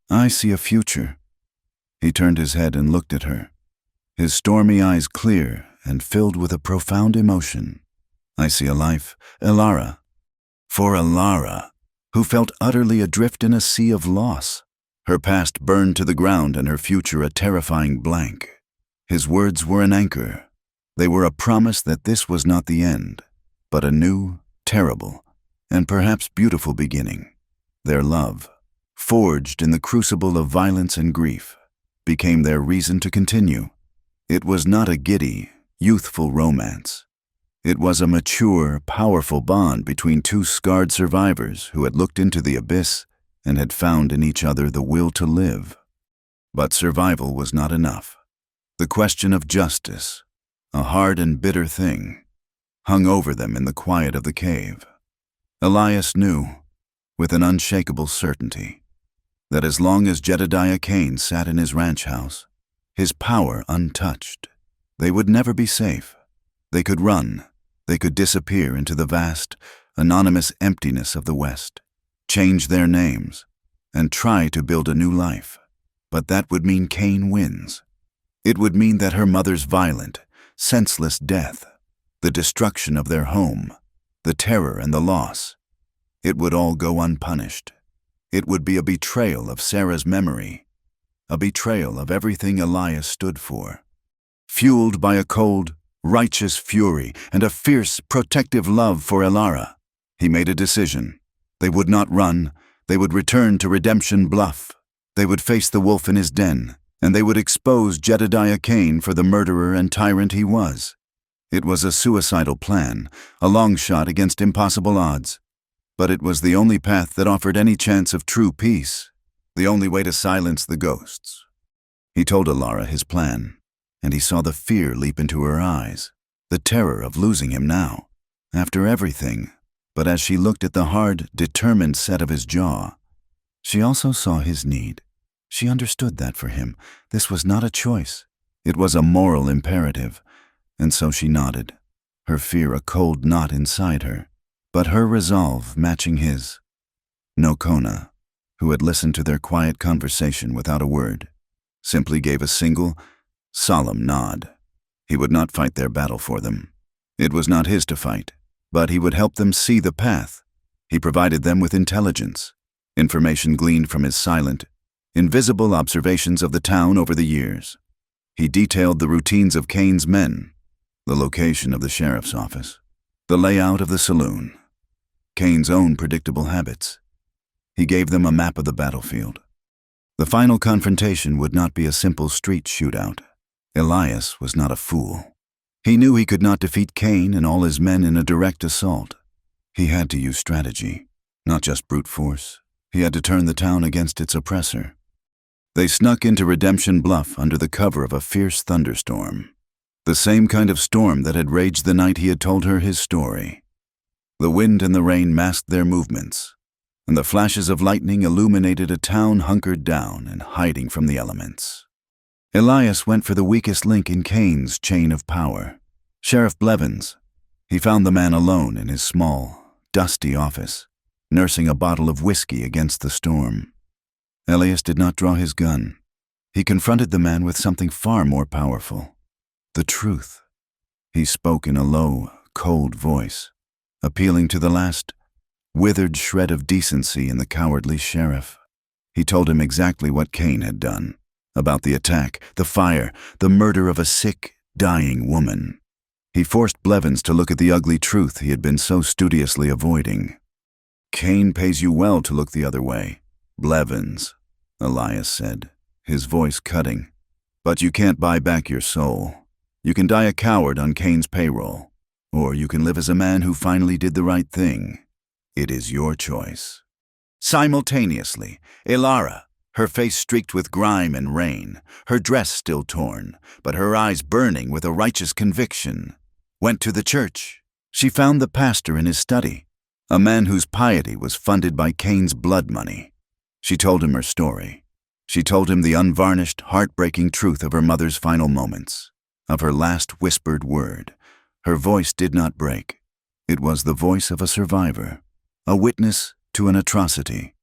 I see a future." He turned his head and looked at her, his stormy eyes clear and filled with a profound emotion. "I see a life, Elara. For Elara, who felt utterly adrift in a sea of loss, her past burned to the ground and her future a terrifying blank." His words were an anchor. They were a promise that this was not the end, but a new, terrible, and perhaps beautiful beginning. Their love, forged in the crucible of violence and grief, became their reason to continue. It was not a giddy, youthful romance. It was a mature, powerful bond between two scarred survivors who had looked into the abyss and had found in each other the will to live. But survival was not enough. The question of justice, a hard and bitter thing, hung over them in the quiet of the cave. Elias knew, with an unshakable certainty, that as long as Jedediah Kane sat in his ranch house, his power untouched, they would never be safe. They could run, they could disappear into the vast, anonymous emptiness of the West, change their names, and try to build a new life. But that would mean Kane wins. It would mean that her mother's violent, senseless death, the destruction of their home, the terror and the loss, it would all go unpunished. It would be a betrayal of Sarah's memory, a betrayal of everything Elias stood for. Fueled by a cold, righteous fury and a fierce, protective love for Elara, he made a decision. They would not run, they would return to Redemption Bluff. They would face the wolf in his den, and they would expose Jedediah Kane for the murderer and tyrant he was. It was a suicidal plan, a long shot against impossible odds. But it was the only path that offered any chance of true peace, the only way to silence the ghosts. He told Elara his plan, and he saw the fear leap into her eyes, the terror of losing him now, after everything. But as she looked at the hard, determined set of his jaw, she also saw his need. She understood that for him, this was not a choice. It was a moral imperative, and so she nodded, her fear a cold knot inside her, but her resolve matching his. Nokona, who had listened to their quiet conversation without a word, simply gave a single, solemn nod. He would not fight their battle for them. It was not his to fight, but he would help them see the path. He provided them with intelligence, information gleaned from his silent, invisible observations of the town over the years. He detailed the routines of Kane's men, the location of the sheriff's office, the layout of the saloon, Kane's own predictable habits. He gave them a map of the battlefield. The final confrontation would not be a simple street shootout. Elias was not a fool. He knew he could not defeat Kane and all his men in a direct assault. He had to use strategy, not just brute force. He had to turn the town against its oppressor. They snuck into Redemption Bluff under the cover of a fierce thunderstorm, the same kind of storm that had raged the night he had told her his story. The wind and the rain masked their movements, and the flashes of lightning illuminated a town hunkered down and hiding from the elements. Elias went for the weakest link in Kane's chain of power, Sheriff Blevins. He found the man alone in his small, dusty office, nursing a bottle of whiskey against the storm. Elias did not draw his gun. He confronted the man with something far more powerful, the truth. He spoke in a low, cold voice, appealing to the last, withered shred of decency in the cowardly sheriff. He told him exactly what Kane had done, about the attack, the fire, the murder of a sick, dying woman. He forced Blevins to look at the ugly truth he had been so studiously avoiding. "Kane pays you well to look the other way, Blevins," Elias said, his voice cutting. "But you can't buy back your soul. You can die a coward on Kane's payroll, or you can live as a man who finally did the right thing. It is your choice." Simultaneously, Elara, her face streaked with grime and rain, her dress still torn, but her eyes burning with a righteous conviction, went to the church. She found the pastor in his study, a man whose piety was funded by Cain's blood money. She told him her story. She told him the unvarnished, heartbreaking truth of her mother's final moments, of her last whispered word. Her voice did not break. It was the voice of a survivor, a witness to an atrocity,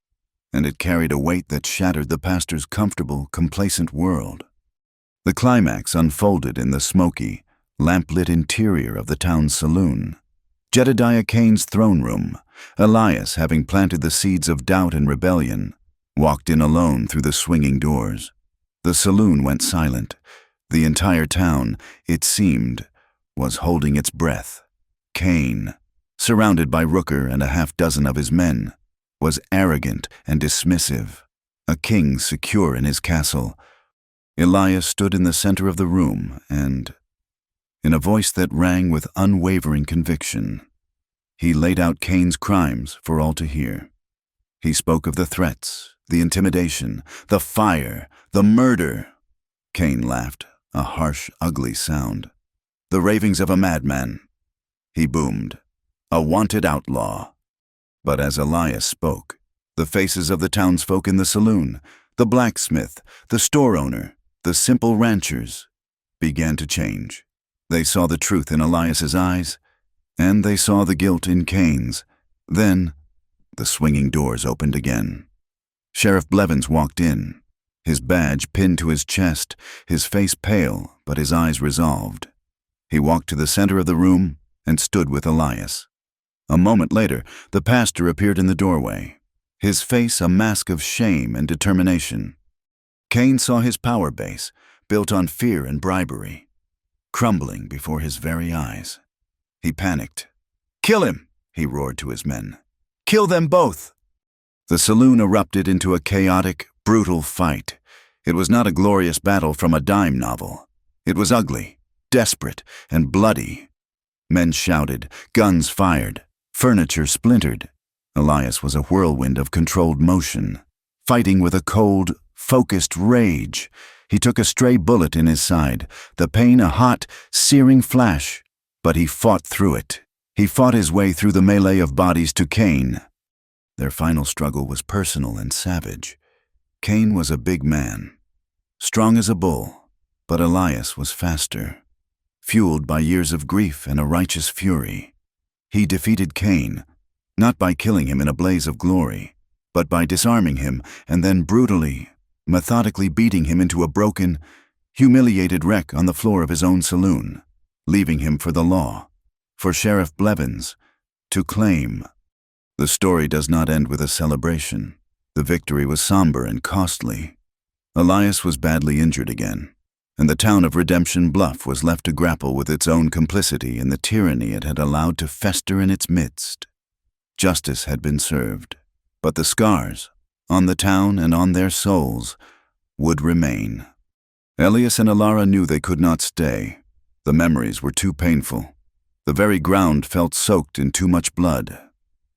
and it carried a weight that shattered the pastor's comfortable, complacent world. The climax unfolded in the smoky, lamp-lit interior of the town's saloon. Jedediah Cain's throne room, Elias, having planted the seeds of doubt and rebellion, walked in alone through the swinging doors. The saloon went silent. The entire town, it seemed, was holding its breath. Cain, surrounded by Rooker and a half-dozen of his men, was arrogant and dismissive, a king secure in his castle. Elias stood in the center of the room and, in a voice that rang with unwavering conviction, he laid out Cain's crimes for all to hear. He spoke of the threats, the intimidation, the fire, the murder. Cain laughed, a harsh, ugly sound. The ravings of a madman. He boomed, a wanted outlaw. But as Elias spoke, the faces of the townsfolk in the saloon, the blacksmith, the store owner, the simple ranchers, began to change. They saw the truth in Elias's eyes, and they saw the guilt in Cain's. Then, the swinging doors opened again. Sheriff Blevins walked in, his badge pinned to his chest, his face pale, but his eyes resolved. He walked to the center of the room and stood with Elias. A moment later, the pastor appeared in the doorway, his face a mask of shame and determination. Cain saw his power base, built on fear and bribery, crumbling before his very eyes. He panicked. "Kill him!" he roared to his men. "Kill them both!" The saloon erupted into a chaotic, brutal fight. It was not a glorious battle from a dime novel. It was ugly, desperate, and bloody. Men shouted, guns fired, furniture splintered. Elias was a whirlwind of controlled motion, fighting with a cold, focused rage. He took a stray bullet in his side, the pain a hot, searing flash, but he fought through it. He fought his way through the melee of bodies to Cain. Their final struggle was personal and savage. Cain was a big man, strong as a bull, but Elias was faster, fueled by years of grief and a righteous fury. He defeated Cain, not by killing him in a blaze of glory, but by disarming him and then brutally, methodically beating him into a broken, humiliated wreck on the floor of his own saloon, leaving him for the law, for Sheriff Blevins, to claim. The story does not end with a celebration. The victory was somber and costly. Elias was badly injured again, and the town of Redemption Bluff was left to grapple with its own complicity in the tyranny it had allowed to fester in its midst. Justice had been served, but the scars, on the town and on their souls, would remain. Elias and Alara knew they could not stay. The memories were too painful. The very ground felt soaked in too much blood.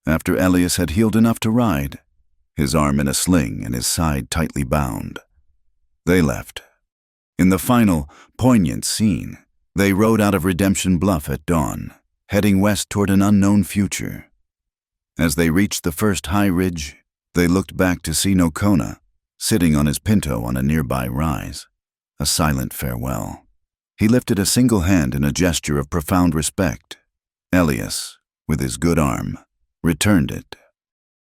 After Elias had healed enough to ride, his arm in a sling and his side tightly bound, they left. In the final, poignant scene, they rode out of Redemption Bluff at dawn, heading west toward an unknown future. As they reached the first high ridge, they looked back to see Nocona, sitting on his pinto on a nearby rise, a silent farewell. He lifted a single hand in a gesture of profound respect. Elias, with his good arm, returned it.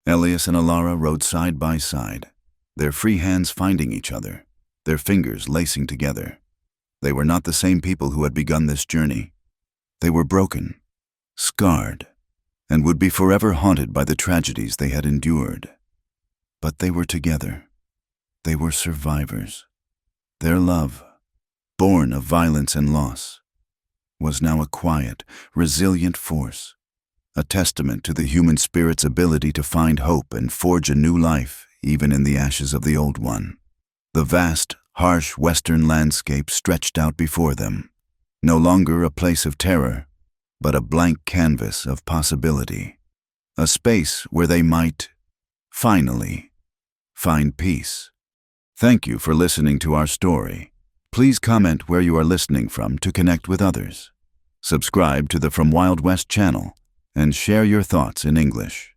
Elias and Alara rode side by side, their free hands finding each other, their fingers lacing together. They were not the same people who had begun this journey. They were broken, scarred, and would be forever haunted by the tragedies they had endured. But they were together. They were survivors. Their love, born of violence and loss, was now a quiet, resilient force, a testament to the human spirit's ability to find hope and forge a new life even in the ashes of the old one. The vast, harsh western landscape stretched out before them, no longer a place of terror, but a blank canvas of possibility, a space where they might, finally, find peace. Thank you for listening to our story. Please comment where you are listening from to connect with others. Subscribe to the From Wild West channel and share your thoughts in English.